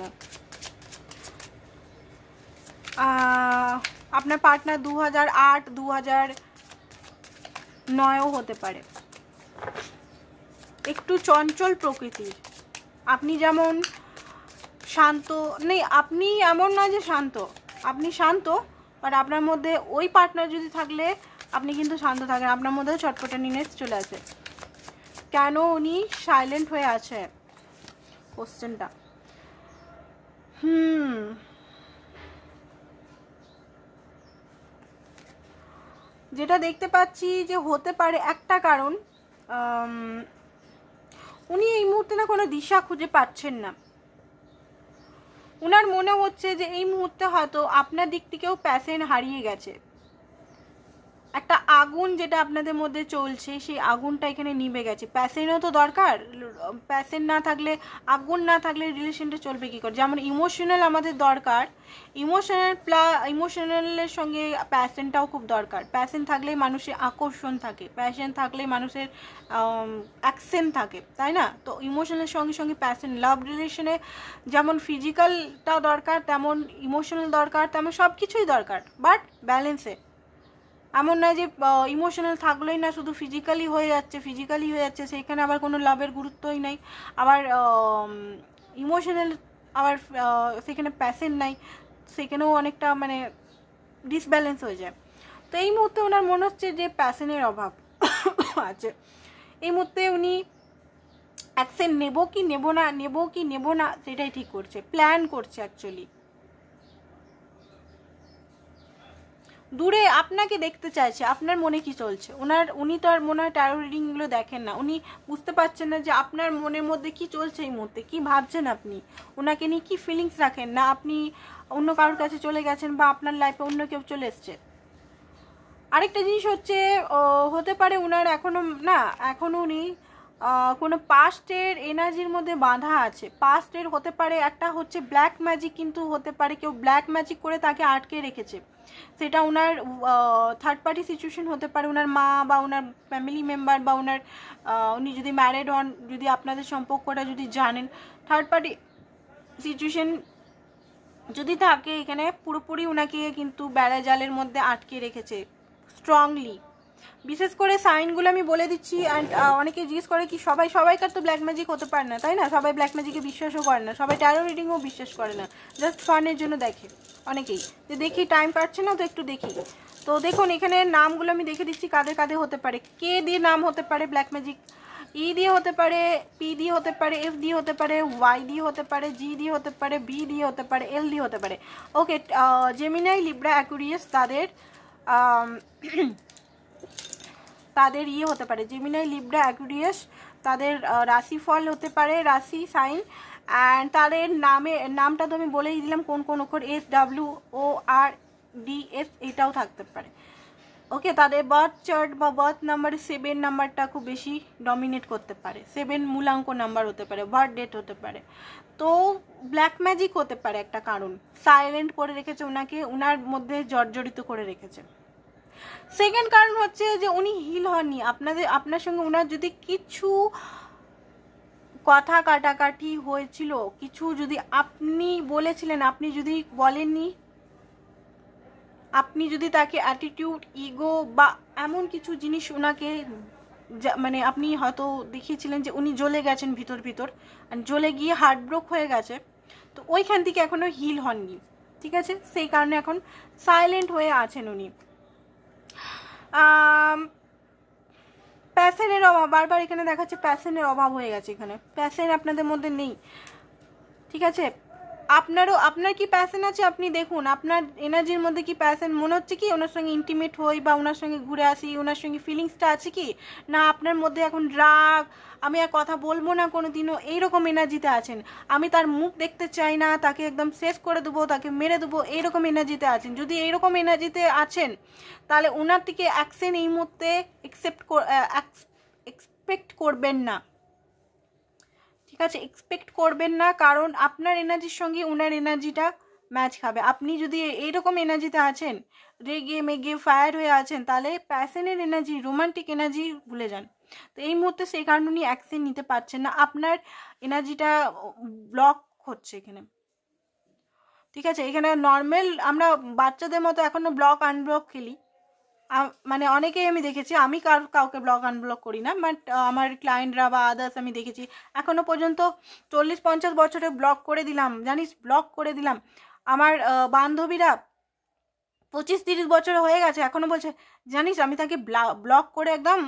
আপনার পার্টনার 2008, 2009ও হতে পারে। একটু চঞ্চল প্রকৃতির, আপনি যেমন শান্ত নেই, আপনি এমন নয় যে শান্ত, আপনি শান্ত, বাট আপনার মধ্যে ওই পার্টনার যদি থাকলে আপনি কিন্তু শান্ত থাকেন, আপনার মধ্যেও ছটফটানিনেস চলে আসে। কেন উনি সাইলেন্ট হয়ে আছে কোশ্চেনটা। যেটা দেখতে পাচ্ছি যে হতে পারে একটা কারণ, উনি এই মুহূর্তে না কোনো দিশা খুঁজে পাচ্ছেন না। উনার মনে হচ্ছে যে এই মুহূর্তে হয়তো আপনার দিক থেকেও প্যাশন হারিয়ে গেছে। একটা আগুন যেটা আপনাদের মধ্যে চলছে, সেই আগুনটা এখানে নিভে গেছে। প্যাশনও তো দরকার, প্যাশন না থাকলে, আগুন না থাকলে রিলেশনটা চলবে কী করে? যেমন ইমোশনাল আমাদের দরকার, ইমোশনালের সঙ্গে প্যাশনটাও খুব দরকার। প্যাশন থাকলেই মানুষের আকর্ষণ থাকে, প্যাশন থাকলেই মানুষের অ্যাকশন থাকে, তাই না? তো ইমোশনালের সঙ্গে সঙ্গে প্যাশন, লাভ রিলেশনে যেমন ফিজিক্যালটাও দরকার, তেমন ইমোশনাল দরকার, তেমন সব কিছুই দরকার, বাট ব্যালেন্সে। এমন নয় যে ইমোশনাল থাকলেই না শুধু ফিজিক্যালি হয়ে যাচ্ছে, সেখানে আবার কোনো লাভের গুরুত্বই নাই। আবার ইমোশনাল, আবার সেখানে প্যাশন নাই, সেখানেও অনেকটা মানে ডিসব্যালেন্স হয়ে যায়। তো এই মুহূর্তে ওনার মনে হচ্ছে যে প্যাশনের অভাব আছে। এই মুহূর্তে উনি অ্যাকশন নেব কি নেব না সেটাই ঠিক করছে, প্ল্যান করছে অ্যাকচুয়ালি। দূরে আপনাকে দেখতে চাইছে, আপনার মনে কি চলছে। উনি তো আর মনে হয় ট্যারো রিডিংগুলো দেখেন না, উনি বুঝতে পারছেন না যে আপনার মনের মধ্যে কি চলছে এই মুহূর্তে, কি ভাবছেন আপনি, ওনাকে নিয়ে কি ফিলিংস রাখেন, না আপনি অন্য কারোর কাছে চলে গেছেন বা আপনার লাইফে অন্য কেউ চলে এসছে। আরেকটা জিনিস হচ্ছে, হতে পারে ওনার এখনো উনি কোনো পাস্টের এনার্জির মধ্যে বাঁধা আছে। পাস্টের হতে পারে, একটা হচ্ছে ব্ল্যাক ম্যাজিক, কিন্তু হতে পারে কেউ ব্ল্যাক ম্যাজিক করে তাকে আটকে রেখেছে। সেটা ওনার থার্ড পার্টি সিচুয়েশন হতে পারে, ওনার মা বা ওনার ফ্যামিলি মেম্বার, বা ওনার উনি যদি ম্যারিড হন, যদি আপনাদের সম্পর্কটা যদি জানেন, থার্ড পার্টি সিচুয়েশন যদি থাকে এখানে, পুরোপুরি ওনাকে কিন্তু বেড়া জালের মধ্যে আটকে রেখেছে স্ট্রংলি। বিশেষ করে সাইনগুলো আমি বলে দিচ্ছি। অ্যান্ড অনেকে জিজ্ঞেস করে কি সবাইকার তো ব্ল্যাক ম্যাজিক হতে পারে না, তাই না? সবাই ব্ল্যাক ম্যাজিকে বিশ্বাসও করে না, সবাই ট্যারো রিডিংও বিশ্বাস করে না, জাস্ট ফানের জন্য দেখে অনেকেই, যে দেখি টাইম কাটছে না তো একটু দেখি। তো দেখুন এখানে নামগুলো আমি দেখে দিচ্ছি কাদের কাদের হতে পারে। কে দিয়ে নাম হতে পারে ব্ল্যাক ম্যাজিক, ই দিয়ে হতে পারে, পি দিয়ে হতে পারে, এফ দিয়ে হতে পারে, ওয়াই দিয়ে হতে পারে, জি দিয়ে হতে পারে, বি দিয়ে হতে পারে, এল দিয়ে হতে পারে। ওকে, জেমিনাই, লিব্রা, অ্যাকুয়ারিয়াস তাদের হতে পারে। জেমিনাই, লিব্রা, অ্যাকুয়ারিয়াস তাদের রাশিফল হতে পারে, রাশি সাইন। অ্যান্ড তাদের নামটা তো আমি বলেই দিলাম কোন কোন অক্ষর, এস, ডাব্লিউ, ও, আর, ডি, এস, এটাও থাকতে পারে। ওকে, তাদের বার্থ চার্ট বা বার্থ নাম্বার 7 নাম্বারটা খুব বেশি ডমিনেট করতে পারে, 7 মূলাঙ্ক নাম্বার হতে পারে, বার্থ ডেট হতে পারে। তো ব্ল্যাক ম্যাজিক হতে পারে একটা কারণ, সাইলেন্ট করে রেখেছে ওনাকে, ওনার মধ্যে জর্জরিত করে রেখেছে। সেকেন্ড কারণ হচ্ছে যে উনি হিল হননি। আপনার সঙ্গে ওনার যদি কিছু কথা কাটাকাটি হয়েছিল, কিছু যদি আপনি বলেছিলেন, আপনি যদি বলেননি, আপনি যদি তাকে অ্যাটিটিউড, ইগো বা এমন কিছু জিনিস ওনাকে মানে আপনি হয়তো দেখিয়েছিলেন যে উনি জ্বলে গেছেন ভিতর, আর জ্বলে গিয়ে হার্টব্রোক হয়ে গেছে, তো ওইখান থেকে এখনো হিল হননি, ঠিক আছে? সেই কারণে এখন সাইলেন্ট হয়ে আছেন উনি। প্যাশনের অভাব, বারবার এখানে দেখাচ্ছে প্যাশনের অভাব হয়ে গেছে, এখানে প্যাশন আপনাদের মধ্যে নেই, ঠিক আছে? আপনার কি প্যাশন আছে আপনি দেখুন, আপনার এনার্জির মধ্যে কি প্যাশন, মনে হচ্ছে কি ওনার সঙ্গে ইন্টিমেট হই বা ওনার সঙ্গে ঘুরে আসি, ওনার সঙ্গে ফিলিংসটা আছে কি না? আপনার মধ্যে এখন রাগ, আমি আর কথা বলবো না কোনো দিনও, এইরকম এনার্জিতে আছেন। আমি তার মুখ দেখতে চাই না, তাকে একদম শেষ করে দেবো, তাকে মেরে দেবো, এইরকম এনার্জিতে আছেন। যদি এইরকম এনার্জিতে আছেন তাহলে ওনার থেকে অ্যাকশন এই মুহূর্তে এক্সপেক্ট করবেন না, ঠিক আছে? এক্সপেক্ট করবেন না, কারণ আপনার এনার্জির সঙ্গে ওনার এনার্জিটা ম্যাচ খাবে। আপনি যদি এইরকম এনার্জিতে আছেন, রেগে মেগে ফায়ার হয়ে আছেন, তাহলে প্যাশনের এনার্জি, রোমান্টিক এনার্জি ভুলে যান। তো এই মুহূর্তে সেই কারণে উনি অ্যাকশন নিতে পারছেন না, আপনার এনার্জিটা ব্লক হচ্ছে এখানে, ঠিক আছে? এখানে নর্মাল আমরা বাচ্চাদের মতো এখনো ব্লক আনব্লক খেলি, মানে অনেকেই আমি দেখেছি, আমি কাউকে ব্লক আনব্লক করি না, বাট আমার ক্লায়েন্টরা বা আদার্স আমি দেখেছি এখনো পর্যন্ত 40-50 বছরে ব্লক করে দিলাম, জানিস, ব্লক করে দিলাম। আমার বান্ধবীরা 25-30 বছর হয়ে গেছে, এখনো বলছে জানিস আমি তাকে ব্লক করে একদম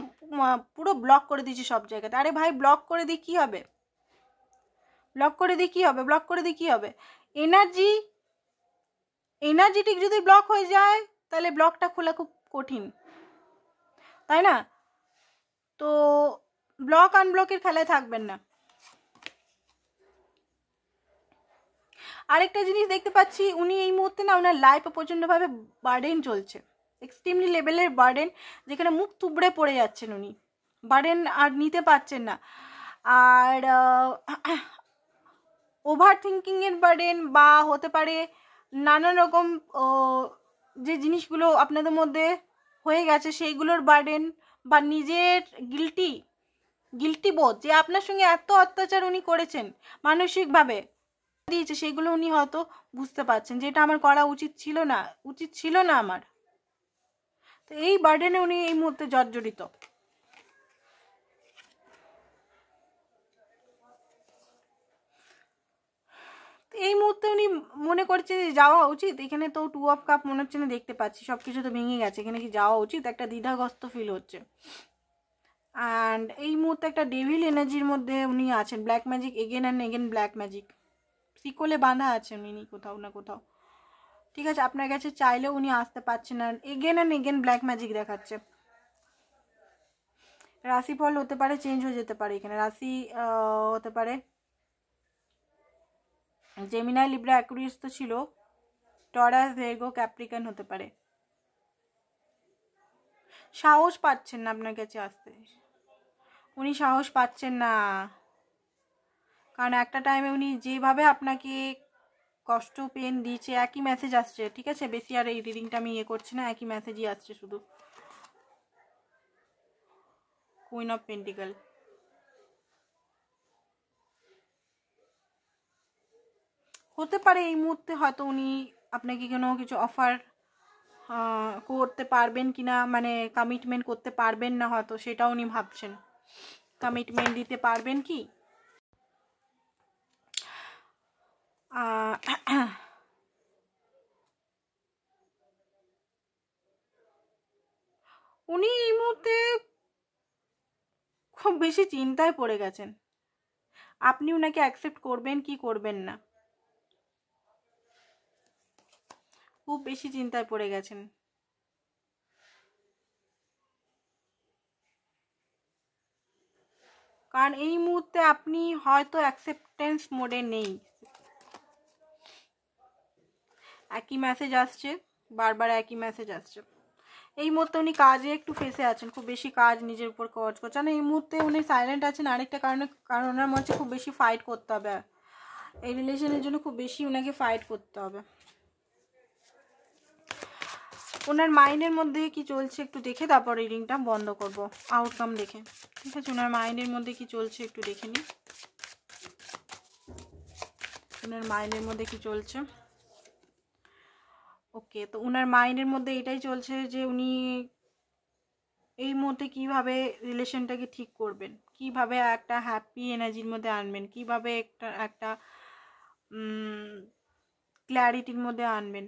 পুরো ব্লক করে দিয়েছি সব জায়গাতে। আরে ভাই, ব্লক করে দিয়ে কী হবে? ব্লক করে দিয়ে কী হবে? ব্লক করে দিয়ে কী হবে? এনার্জেটিক যদি ব্লক হয়ে যায় তাহলে ব্লকটা খোলা খুব কঠিন, তাই না? তো ব্লক আনব্লকের খেলায় থাকবেন না। আরেকটা জিনিস দেখতে পাচ্ছি, উনি এই মুহূর্তে না ওনার লাইফে প্রচণ্ডভাবে বার্ডেন চলছে, এক্সট্রিমলি লেভেলের বার্ডেন, যেখানে মুখ থুবড়ে পড়ে যাচ্ছেন উনি, বার্ডেন আর নিতে পারছেন না। আর ওভার থিঙ্কিংয়ের বার্ডেন, বা হতে পারে নানান রকম যে জিনিসগুলো আপনাদের মধ্যে হয়ে গেছে সেইগুলোর বার্ডেন, বা নিজের গিল্টি বোধ, যে আপনার সঙ্গে এত অত্যাচার উনি করেছেন মানসিকভাবে দিয়েছে, সেগুলো উনি হয়তো বুঝতে পারছেন যে এটা আমার করা উচিত ছিল না আমার। তো এই বার্ডেনে উনি এই মুহূর্তে জর্জরিত। এই মুহূর্তে উনি মনে করছে যে যাওয়া উচিত, এখানে তো 2 অফ কাপ মনে হচ্ছে না দেখতে পাচ্ছি, সব কিছু তো ভেঙে গেছে, এখানে কি যাওয়া উচিত, একটা দ্বিধাগ্রস্ত ফিল হচ্ছে। অ্যান্ড এই মুহূর্তে একটা ডেভিল এনার্জির মধ্যে উনি আছেন, black magic again and again, black magic শিকলে বাঁধা আছেন উনি কোথাও না কোথাও, ঠিক আছে, আপনার কাছে চাইলেও উনি আসতে পারছেন না, again and again black magic দেখাচ্ছে। রাশিফল হতে পারে চেঞ্জ হয়ে যেতে পারে, এখানে রাশি হতে পারে জেমিনাই, লিব্রা, অ্যাকুয়ারিয়াস তো ছিল, টরাস, ভার্গো, ক্যাপ্রিকন হতে পারে। সাহস পাচ্ছেন না আপনার কাছে আসতে, উনি সাহস পাচ্ছেন না, কারণ একটা টাইমে উনি যেভাবে আপনাকে কষ্ট পেন দিয়েছে, একই মেসেজ আসছে, ঠিক আছে, বেশি আর এই রিডিংটা আমি করছি না, একই মেসেজই আসছে শুধু। কুইন অফ পেন্টিকল, হতে পারে এই মুহূর্তে হয়তো উনি আপনাকে কোনো কিছু অফার করতে পারবেন কিনা, মানে কমিটমেন্ট করতে পারবেন না হয়তো, সেটা উনি ভাবছেন, কমিটমেন্ট দিতে পারবেন কি। উনি এই মুহূর্তে খুব বেশি চিন্তায় পড়ে গেছেন, আপনি উনাকে অ্যাকসেপ্ট করবেন কি করবেন না, খুব বেশি চিন্তায় পড়ে গেছেন। কারণ এই মুহূর্তে আপনি হয়তো অ্যাকসেপ্টেন্স মোডে নেই, একই মেসেজ আসছে, বারবার একই মেসেজ আসছে। এই মুহূর্তে উনি কাজে একটু ফেসে আছেন, খুব বেশি কাজ নিজের উপর কাজ করছেন, এই মুহূর্তে উনি সাইলেন্ট আছেন আরেকটা কারণে, কারণ ওনার মধ্যে খুব বেশি ফাইট করতে হবে, এই রিলেশনের জন্য খুব বেশি ওনাকে ফাইট করতে হবে। ওনার মাইন্ডের মধ্যে কি চলছে একটু দেখে তারপর রিডিংটা বন্ধ করব, আউটকাম দেখে, ঠিক আছে। ওনার মাইন্ডের মধ্যে কি চলছে একটু দেখে নিই, ওনার মাইন্ডের মধ্যে কি চলছে। ওকে, তো ওনার মাইন্ডের মধ্যে এটাই চলছে যে উনি এই মুহূর্তে কিভাবে রিলেশনটাকে ঠিক করবেন, কিভাবে একটা হ্যাপি এনার্জির মধ্যে আনবেন, কিভাবে একটা ক্ল্যারিটির মধ্যে আনবেন,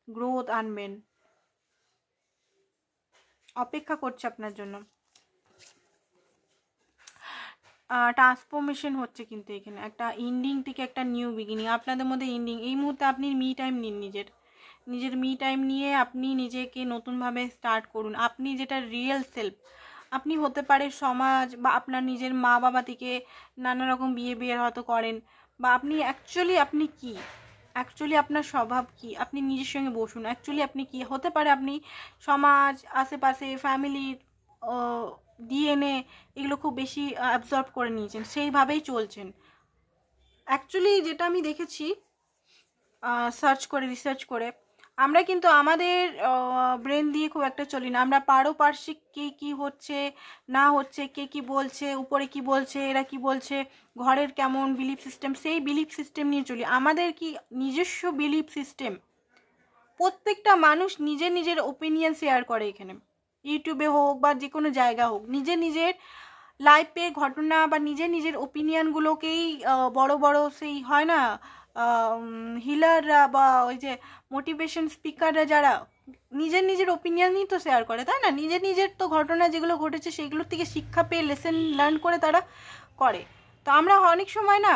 গ্রোথ আনবেন, অপেক্ষা করছে আপনার জন্য। ট্রান্সফরমেশন হচ্ছে কিন্তু এখানে একটা এন্ডিং থেকে একটা নিউ বিগিনিং আপনাদের মধ্যে এন্ডিং। এই মুহূর্তে আপনি মি টাইম নিন, নিজের মি টাইম নিয়ে আপনি নিজেকে নতুনভাবে স্টার্ট করুন। আপনি যেটা রিয়েল সেলফ, আপনি হতে পারে সমাজ বা আপনার নিজের মা বাবা থেকে নানা রকম বিহেভিয়ার হয়তো করেন, বা আপনি আপনি কি অ্যাকচুয়ালি আপনার স্বভাব কি, আপনি নিজের সঙ্গে বসুন, অ্যাকচুয়ালি আপনি কি হতে পারে। আপনি সমাজ, আশেপাশে, ফ্যামিলির ডিএনএ এগুলো খুব বেশি অ্যাবজর্ব করে নিয়েছেন, সেইভাবেই চলছেন। অ্যাকচুয়ালি যেটা আমি দেখেছি রিসার্চ করে, আমরা কিন্তু আমাদের ব্রেন দিয়ে খুব একটা চলি না, আমরা পারপার্শ্বিক কি হচ্ছে না হচ্ছে, কে কি বলছে, উপরে কি বলছে, এরা কি বলছে, ঘরের কেমন বিলিফ সিস্টেম, সেই বিলিফ সিস্টেম নিয়ে চলি। আমাদের কি নিজস্ব বিলিফ সিস্টেম, প্রত্যেকটা মানুষ নিজের ওপিনিয়ন শেয়ার করে, এখানে ইউটিউবে হোক বা যে কোনো জায়গা হোক, নিজের লাইফে ঘটনা বা নিজের ওপিনিয়নগুলোকেই বড় বড় সেই হয় না হিলাররা বা ওই যে মোটিভেশন স্পিকাররা, যারা নিজের ওপিনিয়নই তো শেয়ার করে, তাই না? নিজের তো ঘটনা যেগুলো ঘটেছে সেগুলোর থেকে শিক্ষা পেয়ে লেসন লার্ন করে তারা করে। তো আমরা অনেক সময় না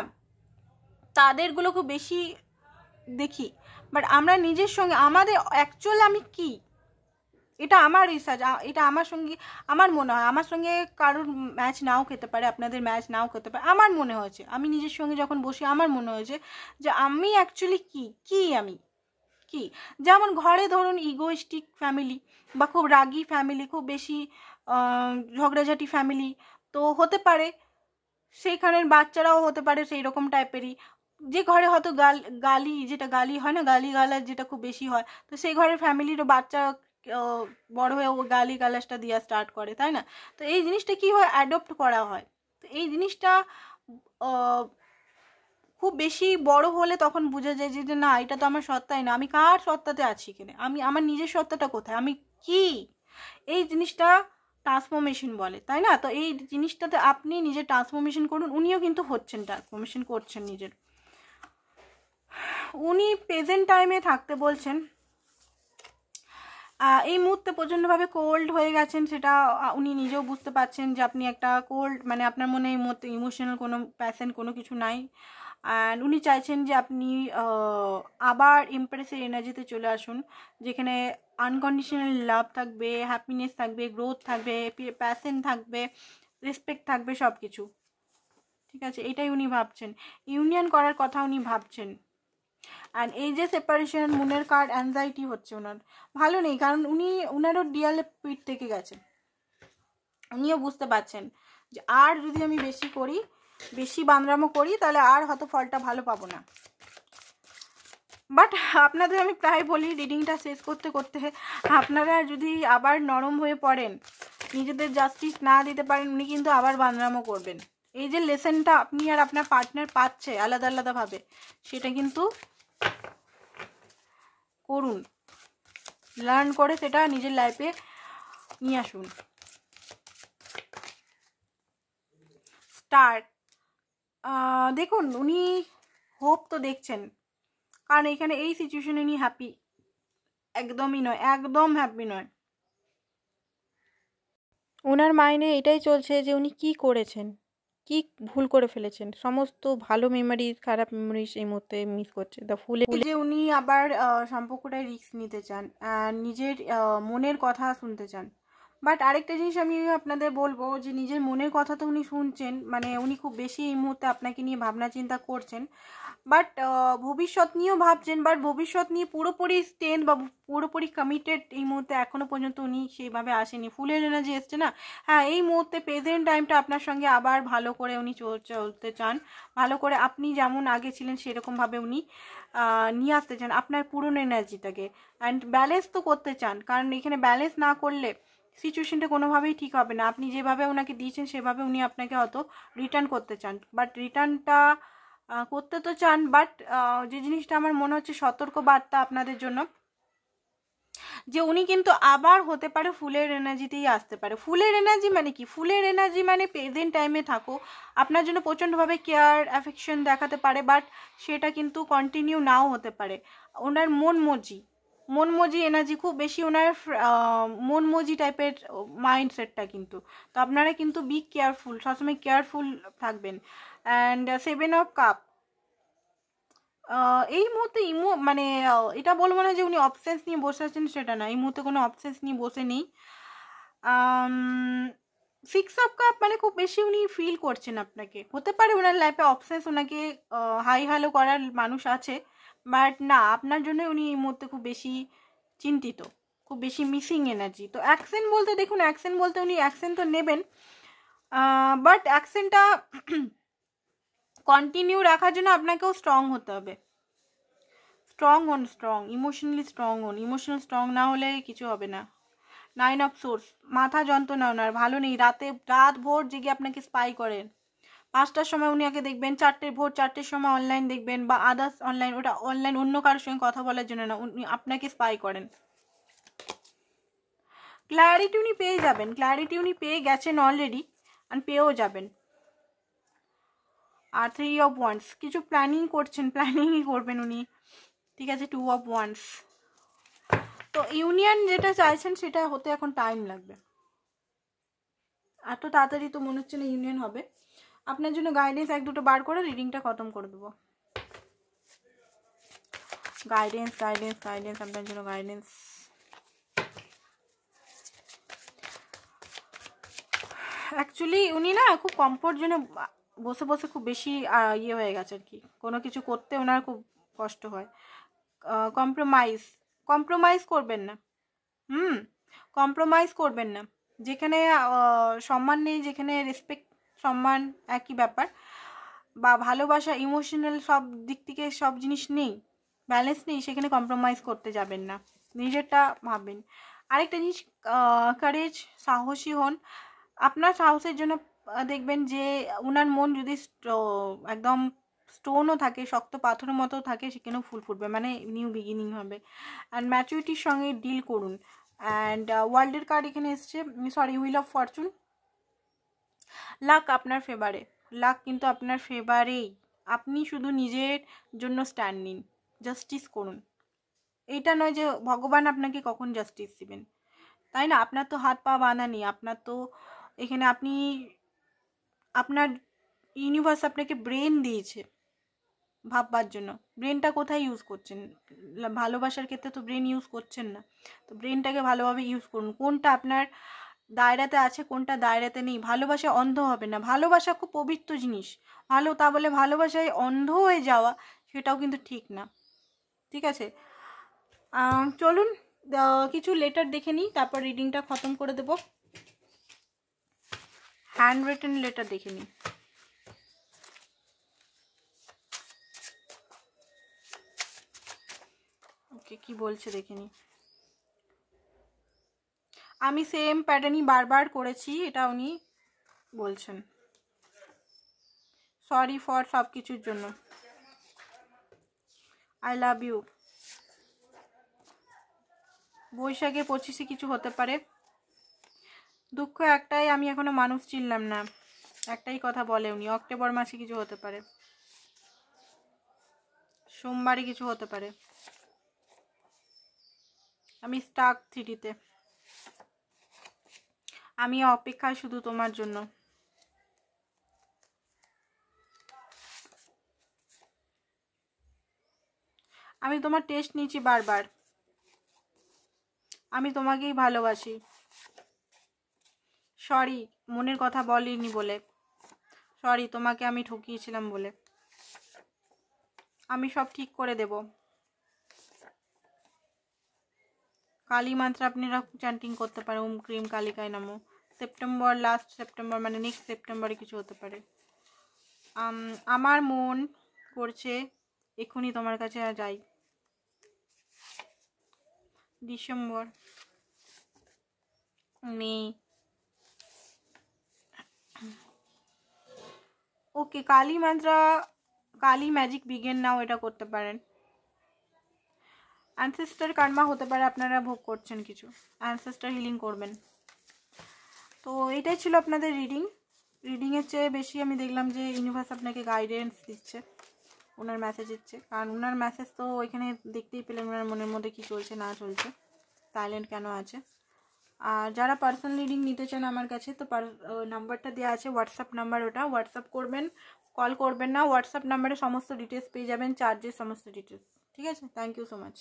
তাদেরগুলো খুব বেশি দেখি, বাট আমরা নিজের সঙ্গে আমাদের অ্যাকচুয়াল আমি কি, এটা আমার রিসার্চ, এটা আমার সঙ্গে আমার মনে হয়, আমার সঙ্গে কারোর ম্যাচ নাও খেতে পারে, আপনাদের ম্যাচ নাও খেতে পারে, আমার মনে হয়েছে, আমি নিজের সঙ্গে যখন বসি আমার মনে হয়েছে যে আমি অ্যাকচুয়ালি কি আমি কি, যেমন ঘরে ধরুন ইগোইস্টিক ফ্যামিলি বা খুব রাগী ফ্যামিলি, খুব বেশি ঝগড়াঝাটি ফ্যামিলি, তো হতে পারে সেইখানের বাচ্চারাও হতে পারে সেই রকম টাইপেরই, যে ঘরে হয়তো গালি যেটা গালি হয় না, গালি গালাজ যেটা খুব বেশি হয়, তো সেই ঘরের ফ্যামিলিরও বাচ্চা বড় হয়ে ও গালি গালাজটা দেওয়া স্টার্ট করে, তাই না? তো এই জিনিসটা কি হয়, অ্যাডপ্ট করা হয়। তো এই জিনিসটা খুব বেশি বড় হলে তখন বোঝা যায় যে না, এটা তো আমার সত্তাই না, আমি কার সত্তাতে আছি এখানে, আমি আমার নিজের সত্তাটা কোথায়, আমি কি, এই জিনিসটা ট্রান্সফরমেশন বলে, তাই না? তো এই জিনিসটাতে আপনি নিজের ট্রান্সফরমেশন করুন, উনিও কিন্তু হচ্ছেন, ট্রান্সফরমেশন করছেন নিজের। উনি প্রেজেন্ট টাইমে থাকতে বলছেন। এই মুহূর্তে প্রচণ্ডভাবে কোল্ড হয়ে গেছেন, সেটা উনি নিজেও বুঝতে পারছেন যে আপনি একটা কোল্ড, মানে আপনার মনে এই মুহূর্তে ইমোশনাল কোনো প্যাশন কোনো কিছু নাই। অ্যান্ড উনি চাইছেন যে আপনি আবার ইমপ্রেসের এনার্জিতে চলে আসুন, যেখানে আনকন্ডিশনাল লাভ থাকবে, হ্যাপিনেস থাকবে, গ্রোথ থাকবে, প্যাশন থাকবে, রেসপেক্ট থাকবে, সব কিছু। ঠিক আছে, এটাই উনি ভাবছেন, ইউনিয়ন করার কথা উনি ভাবছেন। অ্যান্ড এই যে সেপারেশন, মুনের কার্ড, অ্যাংজাইটি হচ্ছে ওনার, ভালো নেই, কারণ উনারও ডিয়ালে পিঠ থেকে গেছে, উনিও বুঝতে পারছেন যে আর যদি আমি বেশি বান্দরামো করি তাহলে আর হয়তো ফলটা ভালো পাবো না। বাট আপনাদের আমি প্রায় বলি, রিডিংটা শেষ করতে করতে আপনারা যদি আবার নরম হয়ে পড়েন, নিজেদের জাস্টিস না দিতে পারেন, উনি কিন্তু আবার বান্দরামো করবেন। এই যে লেসনটা আপনি আর আপনার পার্টনার পাচ্ছে আলাদা আলাদাভাবে, সেটা কিন্তু করুন, লার্ন করে সেটা নিজের লাইফে নিয়ে আসুন। স্টার, দেখুন উনি হোপ তো দেখছেন, কারণ এখানে এই সিচুয়েশনে উনি হ্যাপি একদমই নয়, একদম হ্যাপি নয়। ওনার মাইন্ডে এটাই চলছে যে উনি কি করেছেন, কি ভুল করে ফেলেছেন, সমস্ত ভালো মেমোরিজ খারাপ মেমোরিজ এই মুহূর্তে মিস করছে। দ্য ফুলে যে উনি আবার সম্পর্কটায় রিস্ক নিতে চান, নিজের মনের কথা শুনতে চান। বাট আরেকটা জিনিস আমি আপনাদের বলবো যে নিজের মনের কথা তো উনি শুনছেন, মানে উনি খুব বেশি এই মুহূর্তে আপনাকে নিয়ে ভাবনা চিন্তা করছেন, বাট ভবিষ্যৎ নিয়েও ভাবছেন, বাট ভবিষ্যৎ নিয়ে পুরোপুরি স্টেন্ড বা পুরোপুরি কমিটেড এই মুহূর্তে এখনো পর্যন্ত উনি সেইভাবে আসেনি। ফুলের এনার্জি এসছে না, হ্যাঁ এই মুহূর্তে প্রেজেন্ট টাইমটা আপনার সঙ্গে আবার ভালো করে উনি চলতে চান, ভালো করে আপনি যেমন আগে ছিলেন সেরকমভাবে উনি নিয়ে আসতে চান আপনার পুরনো এনার্জিটাকে, অ্যান্ড ব্যালেন্স তো করতে চান, কারণ এখানে ব্যালেন্স না করলে সিচুয়েশনটা কোনোভাবেই ঠিক হবে না। আপনি যেভাবে ওনাকে দিয়েছেন সেভাবে উনি আপনাকে হয়তো রিটার্ন করতে চান, বাট রিটার্নটা করতে তো চান, বাট যে জিনিসটা আমার মনে হচ্ছে সতর্ক বার্তা আপনাদের জন্য, যে উনি কিন্তু আবার হতে পারে ফুলের এনার্জিতেই আসতে পারে। ফুলের এনার্জি মানে কি, ফুলের এনার্জি মানে প্রেজেন্ট টাইমে থাকো, আপনার জন্য প্রচণ্ডভাবে কেয়ার অ্যাফেকশন দেখাতে পারে, বাট সেটা কিন্তু কন্টিনিউ নাও হতে পারে। ওনার মনমজি এনার্জি খুব বেশি, ওনার মনমজি টাইপের মাইন্ডসেটটা কিন্তু, তো আপনারা কিন্তু বি কেয়ারফুল, সবসময় কেয়ারফুল থাকবেন। অ্যান্ড 7 অফ কাপ, এই মুহূর্তে মানে এটা বলবো না যে উনি অবসেন্স নিয়ে বসে আছেন, সেটা না, এই মুহূর্তে কোনো অবসেন্স নিয়ে বসে নেই। 6 অফ কাপ মানে খুব বেশি উনি ফিল করছেন আপনাকে, হতে পারে ওনার লাইফে অবসেন্স, ওনাকে হাই হ্যালো করার মানুষ আছে, বাট না, আপনার জন্য উনি এই মুহূর্তে খুব বেশি চিন্তিত, খুব বেশি মিসিং এনার্জি। তো অ্যাকশন বলতে দেখুন, অ্যাকশন বলতে উনি অ্যাকশন তো নেবেন, বাট অ্যাকশনটা কন্টিনিউ রাখার জন্য আপনাকেও স্ট্রং হতে হবে। স্ট্রং ইমোশনালি স্ট্রং হন, ইমোশনাল স্ট্রং না হলে কিছু হবে না। 9 অফ সোর্স, মাথা যন্ত্রণা ওনার ভালো নেই, রাত ভোর জেগে আপনাকে স্পাই করেন। 5টার সময় উনি আগে দেখবেন, ভোর 4টের সময় অনলাইন দেখবেন, বা আদার্স অনলাইন, ওটা অনলাইন অন্য কারোর সঙ্গে কথা বলার জন্য না, উনি আপনাকে স্পাই করেন। ক্ল্যারিটি উনি পেয়ে যাবেন, ক্ল্যারিটি উনি পেয়ে গেছেন অলরেডি, আর পেয়েও যাবেন। আর 3 অফ ওয়ান্স, কিছু প্ল্যানিং করছেন, প্ল্যানিংই করবেন উনি, ঠিক আছে। 2 অফ ওয়ান্স, তো ইউনিয়ন যেটা চাইছেন সেটা হতে এখন টাইম লাগবে, এত তাড়াতাড়ি তো মনে হচ্ছে না ইউনিয়ন হবে। আপনার জন্য গাইডেন্স 1-2টো বার করে রিডিংটা খতম করে দেবো। গাইডেন্স আপনার জন্য গাইডেন্স। অ্যাকচুয়ালি উনি না খুব কমফোর্ট জোনে বসে খুব বেশি ইয়ে হয়ে গেছে আর কি, কোনো কিছু করতে ওনার খুব কষ্ট হয়, কম্প্রোমাইজ করবেন না। কম্প্রোমাইজ করবেন না। যেখানে সম্মান নেই, যেখানে রেসপেক্ট সম্মান একই ব্যাপার, বা ভালোবাসা ইমোশনাল সব দিক থেকে সব জিনিস নেই, ব্যালেন্স নেই, সেখানে কম্প্রোমাইজ করতে যাবেন না, নিজেরটা ভাববেন। আরেকটা জিনিস, কারেজ, সাহসী হন। আপনার সাহসের জন্য দেখবেন যে ওনার মন যদি একদম স্টোনও থাকে, শক্ত পাথরের মতো থাকে, সেখানেও ফুল ফুটবে, মানে নিউ বিগিনিং হবে। অ্যান্ড ম্যাচুরিটির সঙ্গে ডিল করুন। অ্যান্ড ওয়ার্ল্ডের কার্ড এখানে এসছে, sorry, wheel of Fortune. Lakh আপনার ফেভারে, লাক কিন্তু আপনার ফেভারেই। আপনি শুধু নিজের জন্য স্ট্যান্ড নিন, জাস্টিস করুন। এইটা নয় যে ভগবান আপনাকে কখন জাস্টিস দিবেন, তাই না? আপনার তো হাত পা বাঁধা নেই, আপনার তো এখানে আপনার ইউনিভার্স আপনাকে ব্রেন দিয়েছে ভাববার জন্য। ব্রেনটা কোথায় ইউজ করছেন? ভালোবাসার ক্ষেত্রে তো ব্রেন ইউজ করছেন না। তো ব্রেনটাকে ভালোভাবে ইউজ করুন, কোনটা আপনার দায়রাতে আছে, কোনটা দায়রাতে নেই। ভালোবাসা অন্ধ হবে না, ভালোবাসা খুব পবিত্র জিনিস। তা বলে ভালোবাসায় অন্ধ হয়ে যাওয়া, সেটাও কিন্তু ঠিক না। ঠিক আছে, চলুন কিছু লেটার দেখে নিই, তারপর রিডিংটা খতম করে দেব। হ্যান্ড রিটেন লেটার দেখে নিই। ওকে, কি বলছে দেখে নিই। আমি সেম প্যাটার্নই বারবার করেছি, এটা উনি বলছেন। সরি ফর সব কিছুর জন্য। I love you. বৈশাখে 25-এ কিছু হতে পারে। দুঃখ একটাই, আমি এখনো মানুষ চিনলাম না, একটাই কথা বলে উনি। অক্টোবর মাসে কিছু হতে পারে, সোমবারে কিছু হতে পারে। আমি স্টাক 3তে। আমি অপেক্ষায় শুধু তোমার জন্য। আমি তোমার টেস্ট নিয়েছি বারবার। আমি তোমাকেই ভালোবাসি। সরি, মনের কথা বলিনি বলে। সরি, তোমাকে আমি ঠকিয়েছিলাম বলে। আমি সব ঠিক করে দেব। কালী মন্ত্র আপনারা চ্যান্টিং করতে পারে, ওম ক্রিম কালিকায় নামো। সেপ্টেম্বর, লাস্ট সেপ্টেম্বর, মানে নেক্সট সেপ্টেম্বরে কিছু হতে পারে। আমার মন করছে এক্ষুনি তোমার কাছে যাই। ডিসেম্বর, মে। ওকে, কালী মন্ত্র, কালী ম্যাজিক বিগেন নাও, এটা করতে পারেন। অ্যানসেস্টার কার্মা হতে পারে, আপনারা ভোগ করছেন কিছু, অ্যানসেস্টার হিলিং করবেন। তো এটাই ছিল আপনাদের রিডিংয়ের চেয়ে বেশি আমি দেখলাম যে ইউনিভার্স আপনাকে গাইডেন্স দিচ্ছে, ওনার মেসেজ দিচ্ছে। কারণ ওনার মেসেজ তো ওইখানে দেখতেই পেলেন, ওনার মনের মধ্যে কী চলছে না চলছে, সাইলেন্ট কেন আছে। আর যারা পার্সোনাল রিডিং নিতে চান আমার কাছে, তো নাম্বারটা দেওয়া আছে, হোয়াটসঅ্যাপ নাম্বার, ওটা হোয়াটসঅ্যাপ করবেন, কল করবেন না। হোয়াটসঅ্যাপ নাম্বারে সমস্ত ডিটেলস পেয়ে যাবেন, চার্জেস, সমস্ত ডিটেলস। ঠিক আছে, থ্যাংক ইউ সো মাচ।